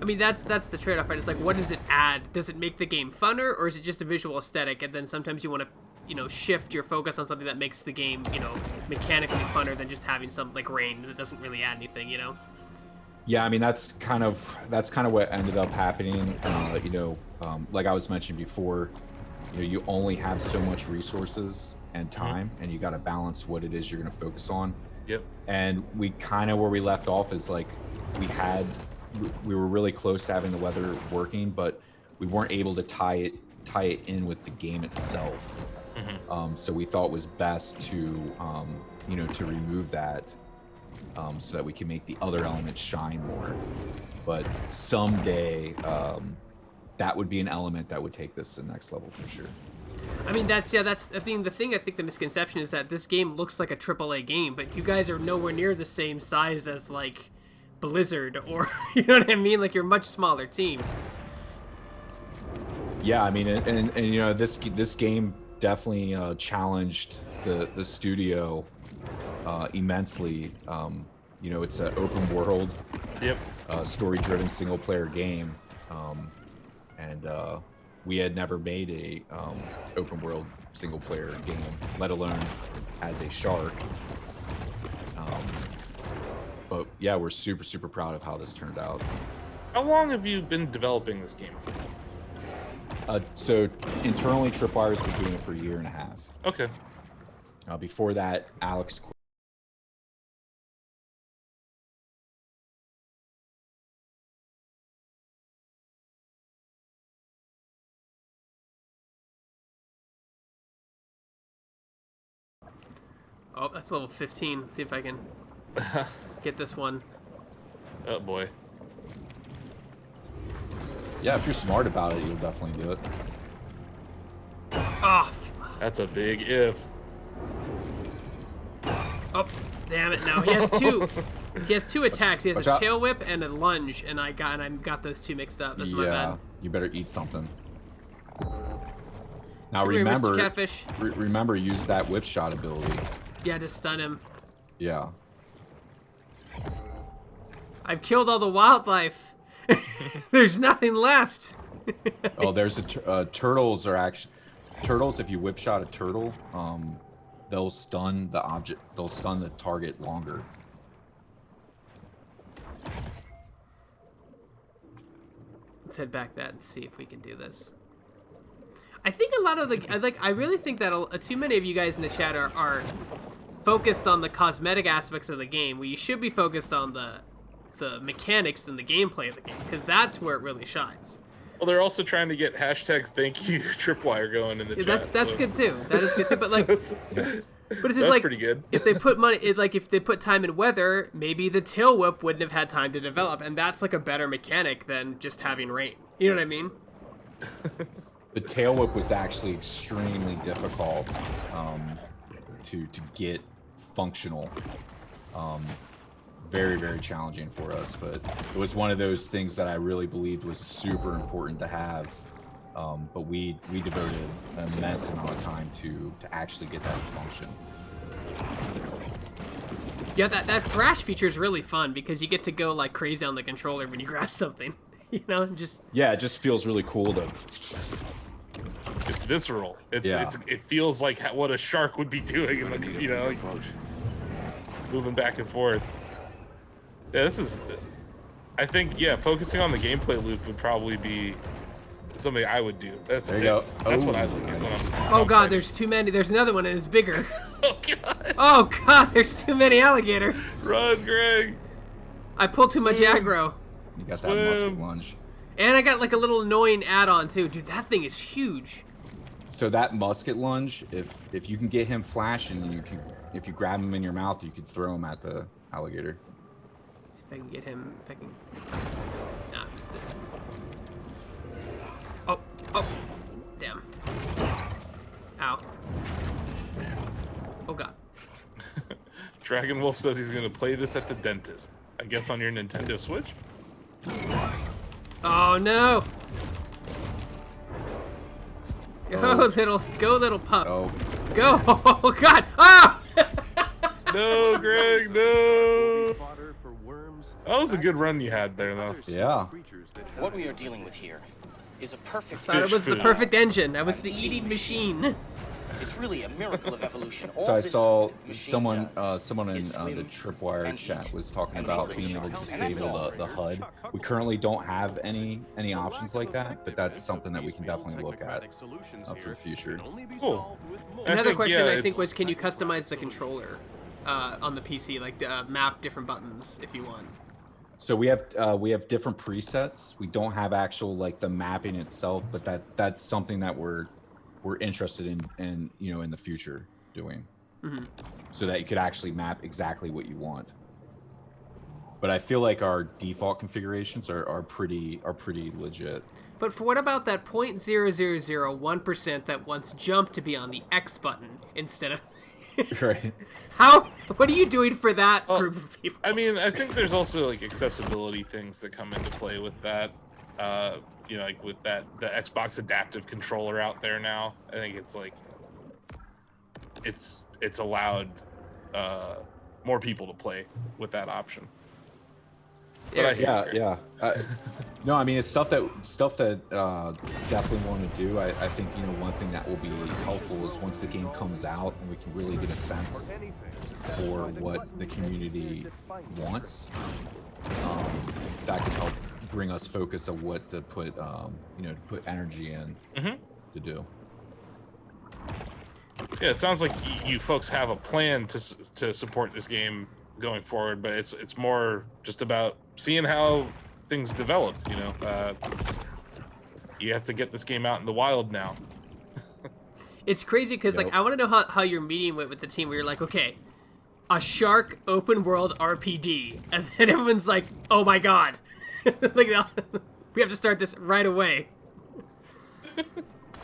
I mean, that's the trade-off, right? It's like, what does it add? Does it make the game funner, or is it just a visual aesthetic? And then sometimes you want to, shift your focus on something that makes the game, mechanically funner than just having some like rain that doesn't really add anything, Yeah, I mean, that's kind of what ended up happening. Like I was mentioning before, you only have so much resources and time, and you got to balance what it is you're going to focus on. Yep. And we kind of, where we left off is like we were really close to having the weather working, but we weren't able to tie it in with the game itself. So we thought it was best to to remove that, so that we can make the other elements shine more. But someday, that would be an element that would take this to the next level for sure. I mean, the thing, I think the misconception is that this game looks like a AAA game, but you guys are nowhere near the same size as like Blizzard, or you know what I mean? Like, you're a much smaller team. Yeah, I mean, and this game definitely challenged the studio immensely. It's an open world, story-driven single-player game, and we had never made a open world single-player game, let alone as a shark. But yeah, we're super proud of how this turned out. How long have you been developing this game for? So internally, Tripwire's been doing it for a year and a half. Okay. Before that, Alex. Oh, that's level 15. Let's see if I can get this one. Oh boy. Yeah, if you're smart about it, you'll definitely do it. Oh. That's a big if. Oh, damn it! No, he has two. He has two attacks. He has Watch a tail whip and a lunge, and I got those two mixed up. That's my bad. You better eat something. Now Come here, Mr. remember, Catfish. remember, use that whip shot ability. Yeah, to stun him. Yeah. I've killed all the wildlife. There's nothing left. Oh, there's turtles are actually turtles. If you whip shot a turtle, they'll stun the object. They'll stun the target longer. Let's head back that and see if we can do this. I think a lot of the I really think that too many of you guys in the chat are focused on the cosmetic aspects of the game, where you should be focused on the mechanics and the gameplay of the game, because that's where it really shines. Well, they're also trying to get hashtags thank you Tripwire going in the chat. That's so. good too. That is good too. But like, So but it's just that's like pretty good. if they put money, if they put time in weather, maybe the tail whip wouldn't have had time to develop, and that's like a better mechanic than just having rain. You know what I mean? The tail whip was actually extremely difficult to get functional. Very, very challenging for us, but it was one of those things that I really believed was super important to have. But we devoted an immense amount of time to actually get that to function. Yeah, that thrash feature is really fun because you get to go like crazy on the controller when you grab something. You know, just yeah, it just feels really cool to. It's visceral. Yeah. It feels like what a shark would be doing, like, you know, like moving back and forth. Yeah, this is. I think focusing on the gameplay loop would probably be something I would do. That's There you go. That's what Oh, I look at. nice. oh god, there's too many. There's another one and it's bigger. Oh god! Oh god, there's too many alligators. Run, Greg! I pulled too much aggro. You got Swim. that musket lunge. And I got like a little annoying add-on too. Dude, that thing is huge. So that musket lunge, if you can get him flashing, if you grab him in your mouth, you could throw him at the alligator. See if I can get him. If I can. Nah, I missed it. Oh, damn. Ow. Oh god. Dragon Wolf says he's gonna play this at the dentist. I guess on your Nintendo Switch. Oh no. Go little pup. Oh, Go. Oh god. Ah! No, Greg, no. Fodder for worms. That was a good run you had there, though. Yeah. What we are dealing with here is a perfect. Thought it was the food. perfect engine. I was the eating machine. It's really a miracle of evolution. So All I this saw machine someone in is the swim Tripwire and chat eat was talking and about make being able to sharks. And that's disable all. the HUD. We currently don't have any options like that, but that's something that we can definitely look at for the future. Cool. Another think, question yeah, I think it's- was, can you customize the controller on the PC, like map different buttons if you want? So we have different presets. We don't have actual like the mapping itself, but that's something that we're interested in in the future doing, so that you could actually map exactly what you want. But I feel like our default configurations are pretty legit. But for what about that 0.0001% that wants jump to be on the X button instead of? Right. What are you doing for that Well, group of people? I mean, I think there's also like accessibility things that come into play with that. Like with the Xbox adaptive controller out there now. I think it's like it's allowed more people to play with that option. But I hear you. Yeah. No, I mean it's stuff that definitely want to do. I think one thing that will be helpful is once the game comes out and we can really get a sense for what the community wants. That could help bring us focus of what to put put energy in to do. Yeah, it sounds like you folks have a plan to support this game going forward, but it's more just about seeing how things develop. You have to get this game out in the wild now. It's crazy because Yep. like I want to know how your meeting went with the team where you're like, okay, a shark open world RPG, and then everyone's like, oh my god, like we have to start this right away.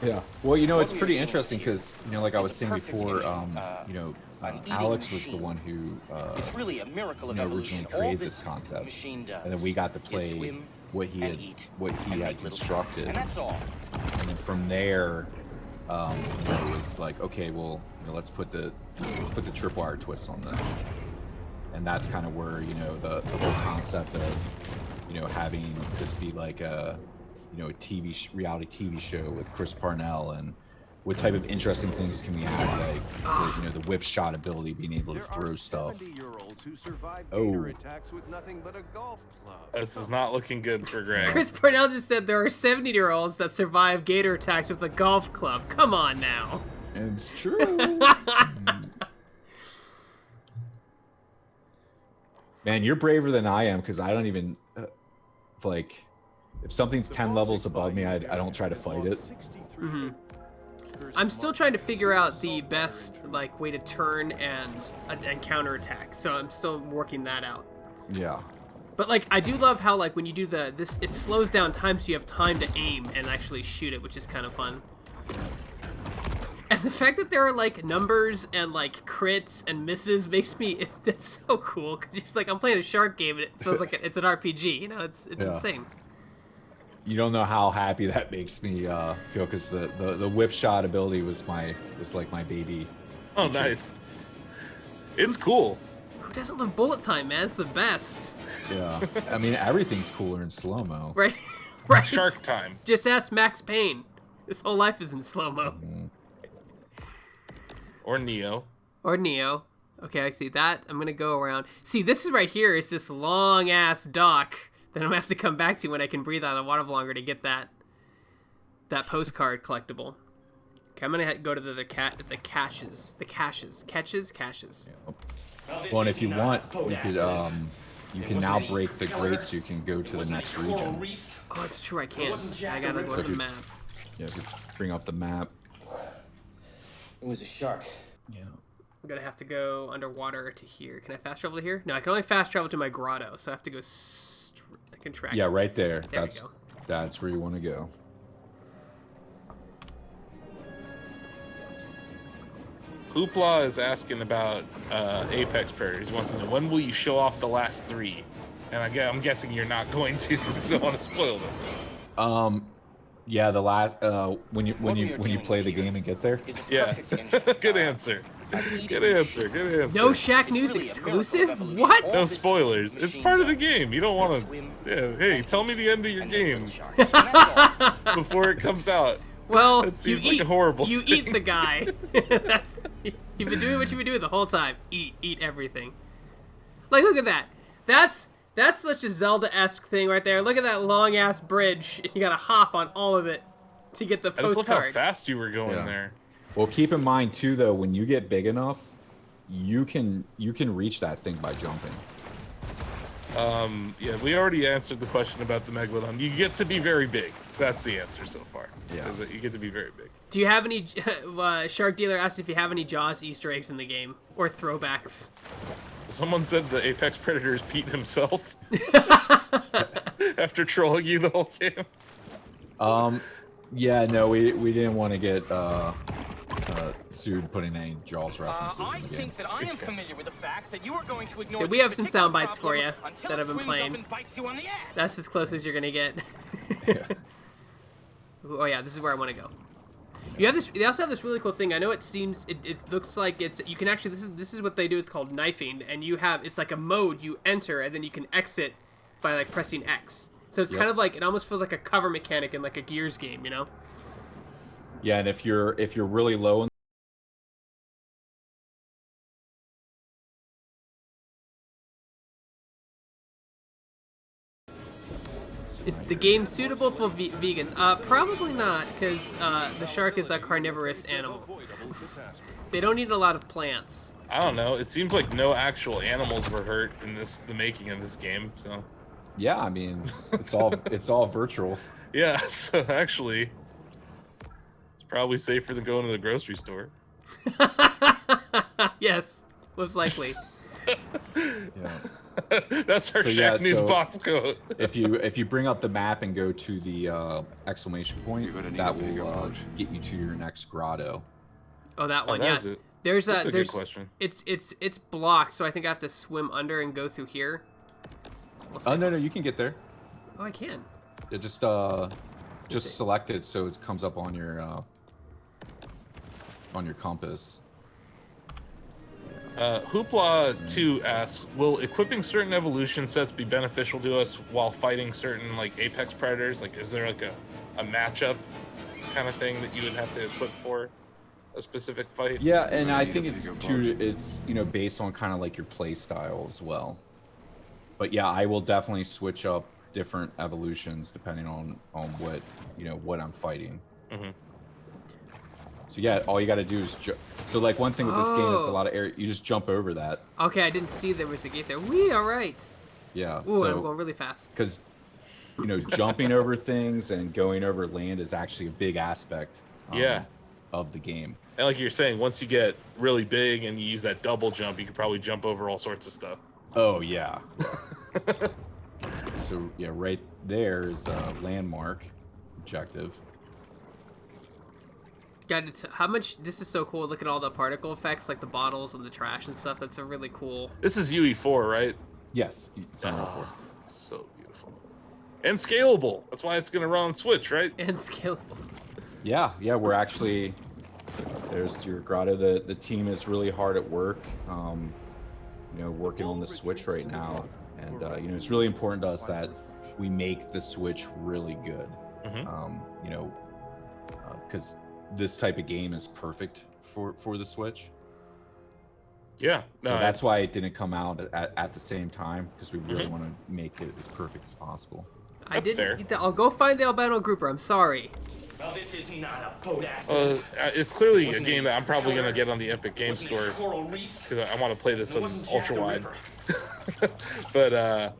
Yeah. Well, it's we are pretty doing interesting here because like I is was a saying perfect before, engine, an eating Alex was the machine. one who It's really a miracle of originally evolution. All created this this concept, machine does and then we got to is play swim what he and had eat what he and had make little constructed, sharks. And that's all. and then from there, it was like, okay, well, let's put the Tripwire twist on this, and that's kind of where the whole concept of having this be like a reality TV show with Chris Parnell and what type of interesting things can we add, like the whip shot ability, being able to throw stuff. 70-year-olds who survive Oh. gator attacks with nothing but a golf club. This is not looking good for Greg. Chris Parnell just said there are 70-year-olds that survive gator attacks with a golf club. Come on now. It's true. Man, you're braver than I am, because I don't even like if something's 10 levels above me, I don't try to fight it. I'm still trying to figure out the best way to turn and counterattack, so I'm still working that out. Yeah. But I do love how when you do this, it slows down time, so you have time to aim and actually shoot it, which is kind of fun. And the fact that there are numbers and crits and misses makes me that's so cool, because you're just I'm playing a shark game and it feels like it's an RPG. It's insane. You don't know how happy that makes me feel, because the whip shot ability was like my baby. Oh, nice. It's cool. Who doesn't love bullet time, man? It's the best. Yeah. I mean, everything's cooler in slow-mo. Right? Right. Shark time. Just ask Max Payne. His whole life is in slow-mo. Or Neo. Or Neo. Okay, I see that. I'm gonna go around. See, this is right here is this long-ass dock that I'm gonna have to come back to when I can breathe out of the water longer to get that postcard collectible. Okay, I'm gonna go to the caches. Caches. Well, and if you want, we could you can now break the grate, so you can go to the next region. Oh, it's true, I can. I gotta go to the map. Yeah, if you bring up the map. It was a shark. Yeah. I'm gonna have to go underwater to here. Can I fast travel to here? No, I can only fast travel to my grotto, so I have to go. I can track. Yeah, right there. There we go. That's where you want to go. Hoopla is asking about Apex Predators. He wants to know, when will you show off the last 3? And I'm guessing you're not going to, because you don't want to spoil them. Yeah, the last when you play the game and get there. Yeah. Good answer. Good answer. No Shacknews exclusive? What? No spoilers. It's part of the game. You don't want to. Yeah. Hey, tell me the end of your game before it comes out. Well, That seems like a horrible You thing. eat the guy. You've been doing what you've been doing the whole time. Eat everything. Look at that. That's such a Zelda-esque thing right there. Look at that long-ass bridge. You gotta hop on all of it to get the I just love how postcard. fast you were going there. Well, keep in mind too, though, when you get big enough, you can reach that thing by jumping. Yeah, we already answered the question about the Megalodon. You get to be very big. That's the answer so far. Yeah. Is that you get to be very big. Do you have any... Shark Dealer asked if you have any Jaws Easter eggs in the game. Or throwbacks. Someone said the Apex Predator is Pete himself. After trolling you the whole game. Yeah, no, we didn't want to get sued putting any Jaws references I in the game. think that I am familiar with the fact that you are going to ignore So we this have some particular sound bites for problem you until that it I've been swims playing. up and bites you on the ass. That's as close as you're gonna get. Yeah. Oh yeah, this is where I want to go. You have this. They also have this really cool thing. I know it seems. It looks like it's. You can actually. This is what they do. It's called knifing, and you have. It's like a mode you enter, and then you can exit by pressing X. So it's kind of like it almost feels like a cover mechanic in a Gears game, you know? Yeah, and if you're really low in Is the game suitable for vegans? Probably not, because the shark is a carnivorous animal. They don't eat a lot of plants. I don't know. It seems like no actual animals were hurt in the making of this game. So. Yeah, I mean, it's all virtual. Yeah. So actually, it's probably safer than going to the grocery store. Yes, most likely. Yeah. That's our Shacknews box code. if you bring up the map and go to the exclamation point, that will get you to your next grotto. Oh, that one. that Yeah. was it. There's That's a good there's question. It's blocked, so I think I have to swim under and go through here. We'll see. Oh no, you can get there. Oh, I can. Yeah, just select it so it comes up on your compass. Hoopla 2 asks, will equipping certain evolution sets be beneficial to us while fighting certain Apex Predators? Is there a matchup kind of thing that you would have to equip for a specific fight? Yeah, and I think it's you know, based on kind of like your play style as well. But yeah, I will definitely switch up different evolutions depending on what, you know, what I'm fighting. Mm-hmm. So yeah, all you got to do is so like one thing with this game is a lot of area. You just jump over that. Okay, I didn't see there was a gate there. Wee, all right. Yeah. Ooh, so, I'm going really fast. Because, you know, jumping over things and going over land is actually a big aspect. Of the game. And like you're saying, once you get really big and you use that double jump, you can probably jump over all sorts of stuff. Oh yeah. So yeah, right there is a landmark objective. God, it's how much. This is so cool. Look at all the particle effects, like the bottles and the trash and stuff. That's a really cool. This is UE4, right? Yes, it's on R4. So beautiful. And scalable. That's why it's going to run on Switch, right? And scalable. Yeah, we're actually, there's your grotto. The team is really hard at work, you know, working on the Switch right now. And, you know, it's really important to us that we make the Switch really good. Mm-hmm. You know, because this type of game is perfect for the Switch. Yeah. So that's why it didn't come out at the same time, because we really want to make it as perfect as possible. That's fair. I'll go find the albino grouper. I'm sorry. Well, this is not a boat ass. It's clearly a game that I'm probably going to get on the Epic Game Store because I want to play this on ultra wide. But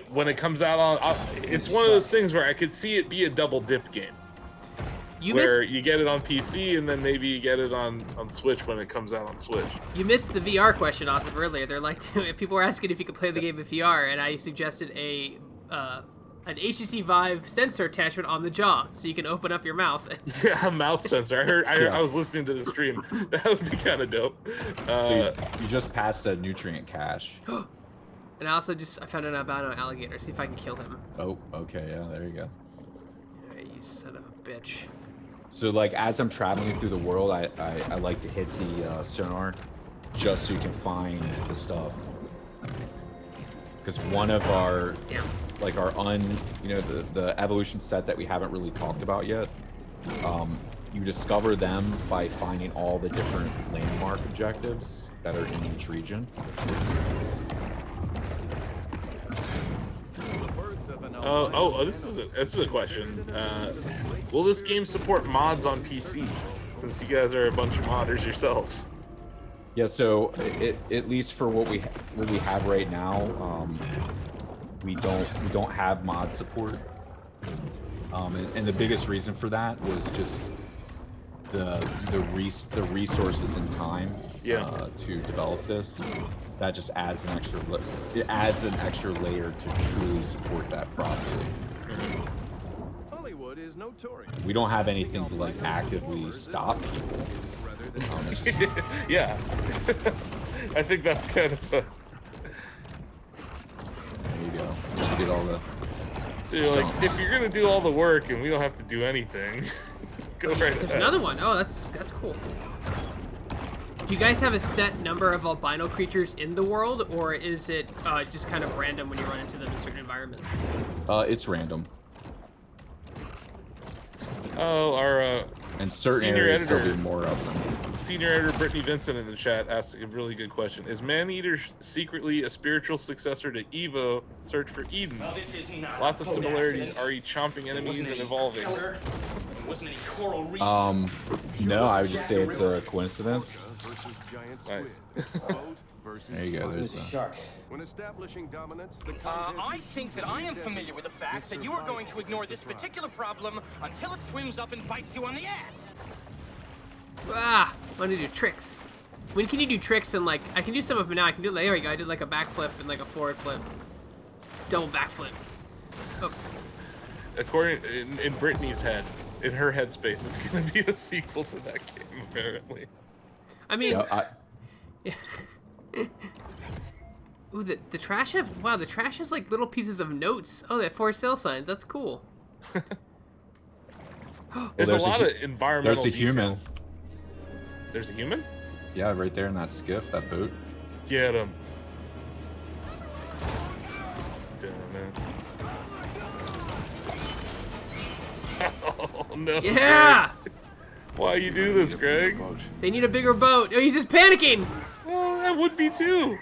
when it comes out on, it's one of those things where I could see it be a double dip game. You get it on PC and then maybe you get it on Switch when it comes out on Switch. You missed the VR question, Asif, earlier. They're like, people were asking if you could play the game with VR, and I suggested an HTC Vive sensor attachment on the jaw, so you can open up your mouth. Yeah, a mouth sensor. I was listening to the stream. That would be kind of dope. So you just passed a nutrient cache. And I also I found an albino alligator. See if I can kill him. Oh, okay, yeah, there you go. Hey, you son of a bitch. So like as I'm traveling through the world, I like to hit the sonar just so you can find the stuff. Because one of our the evolution set that we haven't really talked about yet, you discover them by finding all the different landmark objectives that are in each region. This is a question. Will this game support mods on PC? Since you guys are a bunch of modders yourselves. Yeah, so at least for what we have right now, we don't have mod support, and the biggest reason for that was just the resources and time to develop this. That just adds an extra layer to truly support that properly. Hollywood is notorious. We don't have anything to like actively stop people. Yeah. I think that's kind of a... There you go. You get all the... So you're like, if you're gonna do all the work and we don't have to do anything, go right ahead. There's another one. Oh, that's cool. Do you guys have a set number of albino creatures in the world, or is it just kind of random when you run into them in certain environments? It's random. Oh, our and certain areas there'll be more of them. Senior editor Brittany Vincent in the chat asked a really good question. Is Maneater secretly a spiritual successor to Evo, Search for Eden? Well, this is not Lots of a boat similarities. accident. Are you chomping enemies and evolving? Wasn't any coral reef. No, I would just say it's a coincidence. Nice. There you go. There's a shark. When establishing dominance, the I think that I am familiar with the fact that you are going to ignore this particular problem until it swims up and bites you on the ass. Ah, I want to do tricks. When can you do tricks and like, I can do some of them now. I can do, there we go. I did like a backflip and like a forward flip. Double backflip. Oh. According in Brittany's head, in her headspace, it's going to be a sequel to that game, apparently. I mean, yeah, ooh, the trash the trash has like little pieces of notes. Oh, they have for sale signs. That's cool. There's a lot of environmental There's a human. There's a human? Yeah, right there in that skiff, that boat. Get him. no. Yeah! Greg. Why you do this, Greg? They need a bigger boat. Oh, he's just panicking! Oh, I would be too.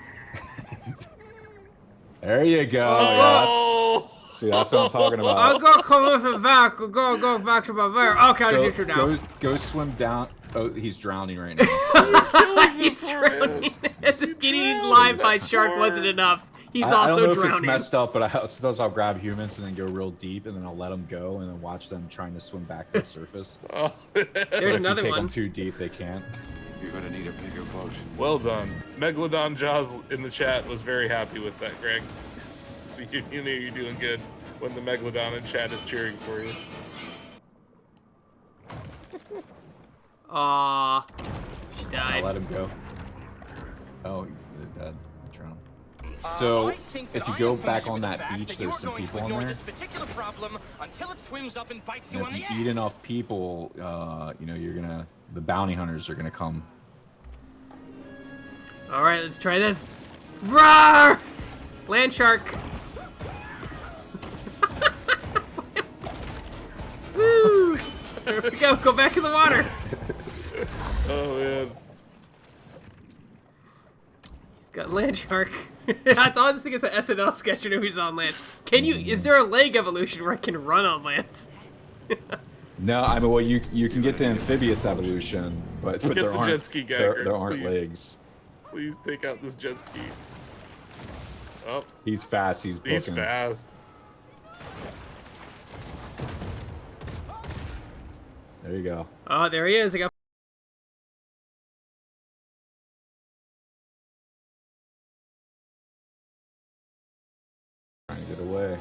There you go. Oh! See, that's what I'm talking about. I'll go come with it back. Go back to my bear. Okay, I'll get you down. Go swim down. Oh, he's drowning right now. He's drowning. As if getting eaten live by a shark wasn't enough. He's I also don't know drowning. if it's messed up, but sometimes I'll grab humans and then go real deep, and then I'll let them go, and then watch them trying to swim back to the surface. Oh. There's But if another you take one. them too deep, they can't. You're gonna need a bigger boat. Well done. Megalodon Jaws in the chat was very happy with that, Greg. So you know you're doing good when the Megalodon in chat is cheering for you. Aww. She I'll died. let him go. Oh, they're dead. Drowned. So, I think if that you I go am back familiar on with that the fact beach, that you there's are some going to people in ignore there. this particular problem until it swims up and bites you And on if the you eat ass. enough people, you know, the bounty hunters are gonna come. Alright, let's try this. Roar! Land shark. Woo! There we go. Go back in the water. Oh man. He's got land shark. That's all this thing is the SNL sketch whenever he's on land. Can you? Is there a leg evolution where I can run on land? No, I mean, well, you can get the amphibious evolution, but Get there the aren't jet ski gagger, there aren't please. legs. Please take out this jet ski. Oh, He's fast. He's he's booking. fast. There you go. Oh, there he is. I got. Trying to get away.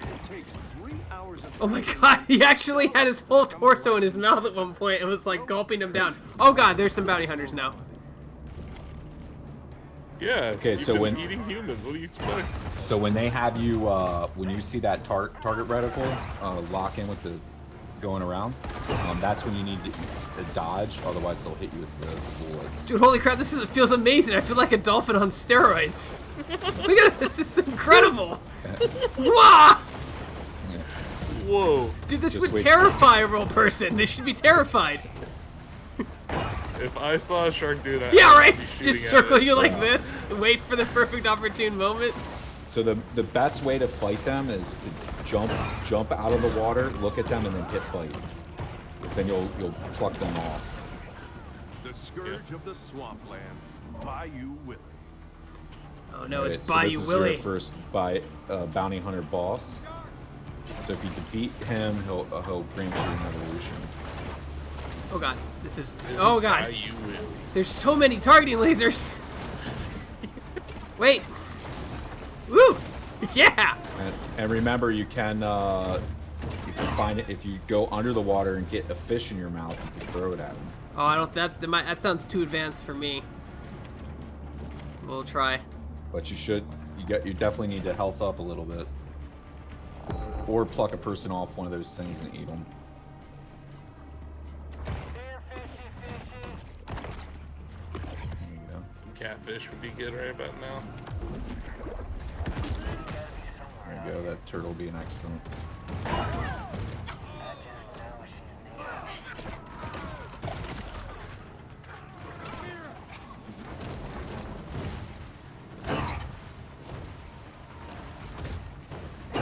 It takes 3 hours of Oh my god, he actually had his whole torso in his mouth at one point and was like gulping him down. Oh god, there's some bounty hunters now. Yeah. Okay, you've so been when- eating humans, what do you expect? So when they have you, when you see that target reticle lock in with the going around, that's when you need to dodge. Otherwise, they'll hit you with the bullets. Dude, holy crap, this feels amazing. I feel like a dolphin on steroids. Look at this, this is incredible. Wow! Whoa. Dude, this Just would wait. terrify a real person. They should be terrified. If I saw a shark do that, Yeah, I'd right? be shooting Just at circle it. you like Yeah. this, wait for the perfect opportune moment. So the best way to fight them is to jump out of the water, look at them, and then hit bite. Because then you'll pluck them off. the scourge of the swampland, Bayou Willie. Oh no, Right, it's so Bayou this is Willie. your first bounty hunter boss. So if you defeat him, he'll grant you an evolution. Oh god, this is. Oh god, Ah, you will. there's so many targeting lasers. Wait. Woo! Yeah! And remember, you can if you go under the water and get a fish in your mouth, you can throw it at him. Oh, I don't. That sounds too advanced for me. We'll try. But you definitely need to health up a little bit, or pluck a person off one of those things and eat them. There you go. Some catfish would be good right about now. There you go. That turtle will be an excellent.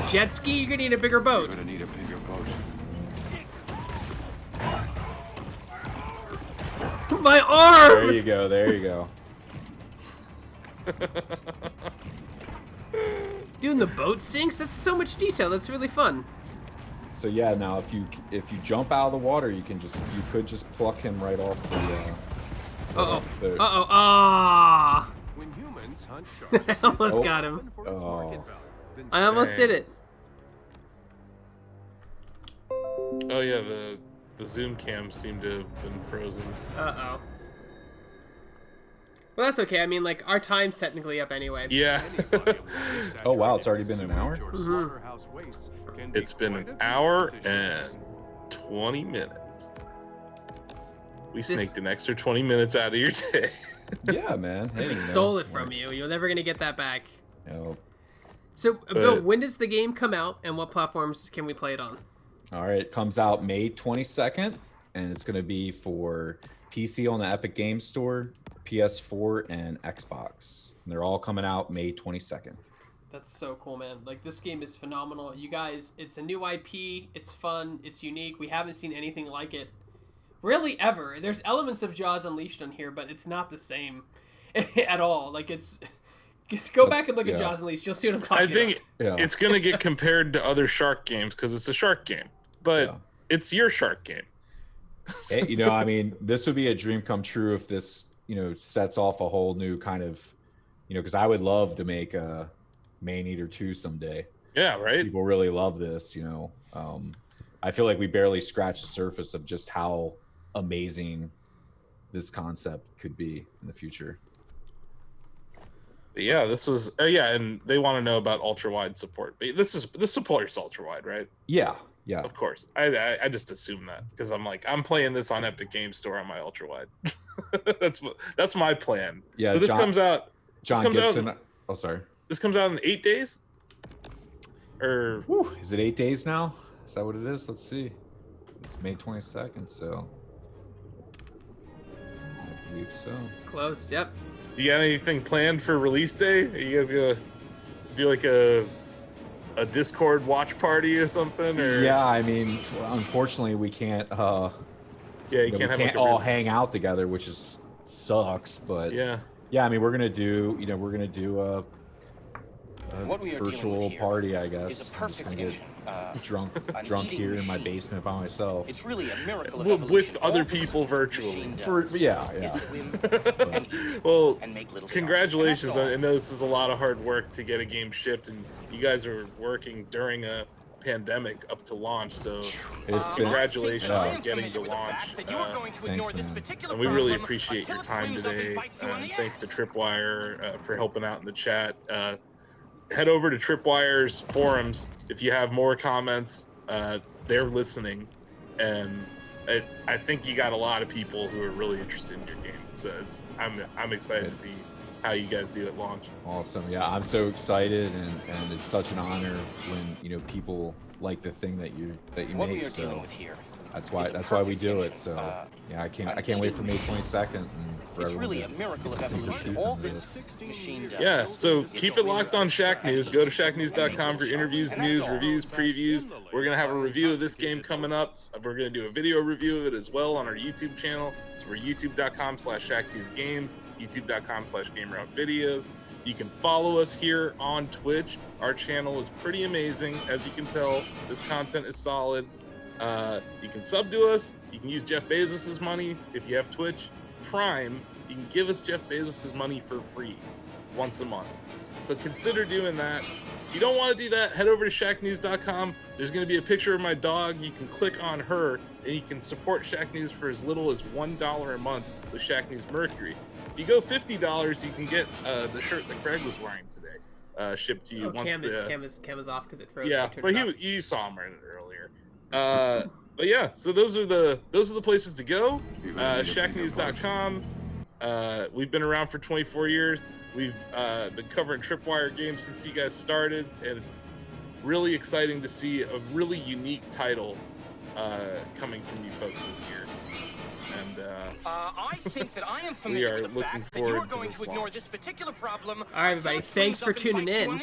Jet ski, you're gonna need a bigger boat. You're gonna need a bigger boat. My There arm! you go. There you go. Dude, the boat sinks? That's so much detail. That's really fun. So yeah, now if you jump out of the water, you could just pluck him right off the. Uh-oh. the- Uh-oh. Ah! When humans hunt sharks, I almost Oh. got him. for its market value, then I almost did it. Oh yeah, the zoom cams seem to have been frozen. Uh-oh. Well, that's okay. I mean, like, our time's technically up anyway. Yeah. Oh, wow, it's already been an hour? It's been an hour and 20 minutes. We snaked an extra 20 minutes out of your day. Yeah, man. Hey, We stole it from you. You're never gonna get that back. You know, So, Bill, when does the game come out, and what platforms can we play it on? All right, it comes out May 22nd, and it's going to be for PC on the Epic Games Store, PS4, and Xbox. And they're all coming out May 22nd. That's so cool, man. Like, this game is phenomenal. You guys, it's a new IP. It's fun. It's unique. We haven't seen anything like it really ever. There's elements of Jaws Unleashed on here, but it's not the same at all. Like, it's... Just go back and look at Jaws Unleashed. You'll see what I'm talking about. I think it's going to get compared to other shark games because it's a shark game. But it's your shark game. You know, I mean, this would be a dream come true if this, you know, sets off a whole new kind of, you know, because I would love to make a Maneater 2 someday. Yeah, right. People really love this, you know. I feel like we barely scratched the surface of just how amazing this concept could be in the future. Yeah, this was and they want to know about ultra wide support. But this supports ultra wide, right? Yeah. Of course. I just assume that because I'm playing this on Epic Games Store on my ultra wide. that's my plan. Yeah. So this comes out. John Gibson. Sorry. This comes out in 8 days. Or is it 8 days now? Is that what it is? Let's see. It's May 22nd, so I believe so. Close. Yep. Do you got anything planned for release day? Are you guys gonna do like a Discord watch party or something? Or yeah, I mean, unfortunately, we can't. You can't all hang out together, which sucks. But yeah. I mean, we're gonna do a What we are virtual party, I guess. Is a perfect engine. Drunk here in my basement by myself. It's really a miracle of evolution. With other people virtually. Well, congratulations. I know this is a lot of hard work to get a game shipped, and you guys are working during a pandemic up to launch, so congratulations on getting to launch. Thanks, man. And we really appreciate your time today. Thanks to Tripwire for helping out in the chat. Head over to Tripwire's forums if you have more comments. They're listening, and I think you got a lot of people who are really interested in your game. So I'm excited to see how you guys do at launch. Awesome. Yeah, I'm so excited, and it's such an honor when, you know, people like the thing that you What make. we are dealing with here. That's why we do it. So I can't wait for May 22nd and for It's everyone really to a miracle of see the evolution. truth All of this machine does. Yeah, so keep it locked on Shacknews. Go to shacknews.com for interviews, news, reviews, previews. We're going to have a review of this game coming up. We're going to do a video review of it as well on our YouTube channel. So we're youtube.com/shacknewsgames, youtube.com/gameroutvideos. You can follow us here on Twitch. Our channel is pretty amazing. As you can tell, this content is solid. You can sub to us. You can use Jeff Bezos' money. If you have Twitch Prime, you can give us Jeff Bezos' money for free once a month. So consider doing that. If you don't want to do that, head over to shacknews.com. There's going to be a picture of my dog. You can click on her, and you can support Shack News for as little as $1 a month with Shack News Mercury. If you go $50, you can get the shirt that Greg was wearing today shipped to you. Cam is off because it froze. Yeah, but you saw him wearing it earlier. But yeah, so those are the places to go. Shacknews.com. We've been around for 24 years. We've been covering Tripwire games since you guys started, and it's really exciting to see a really unique title coming from you folks this year. And I think that I am familiar with the fact that you are going to ignore this particular problem. All right, everybody. Thanks for tuning in.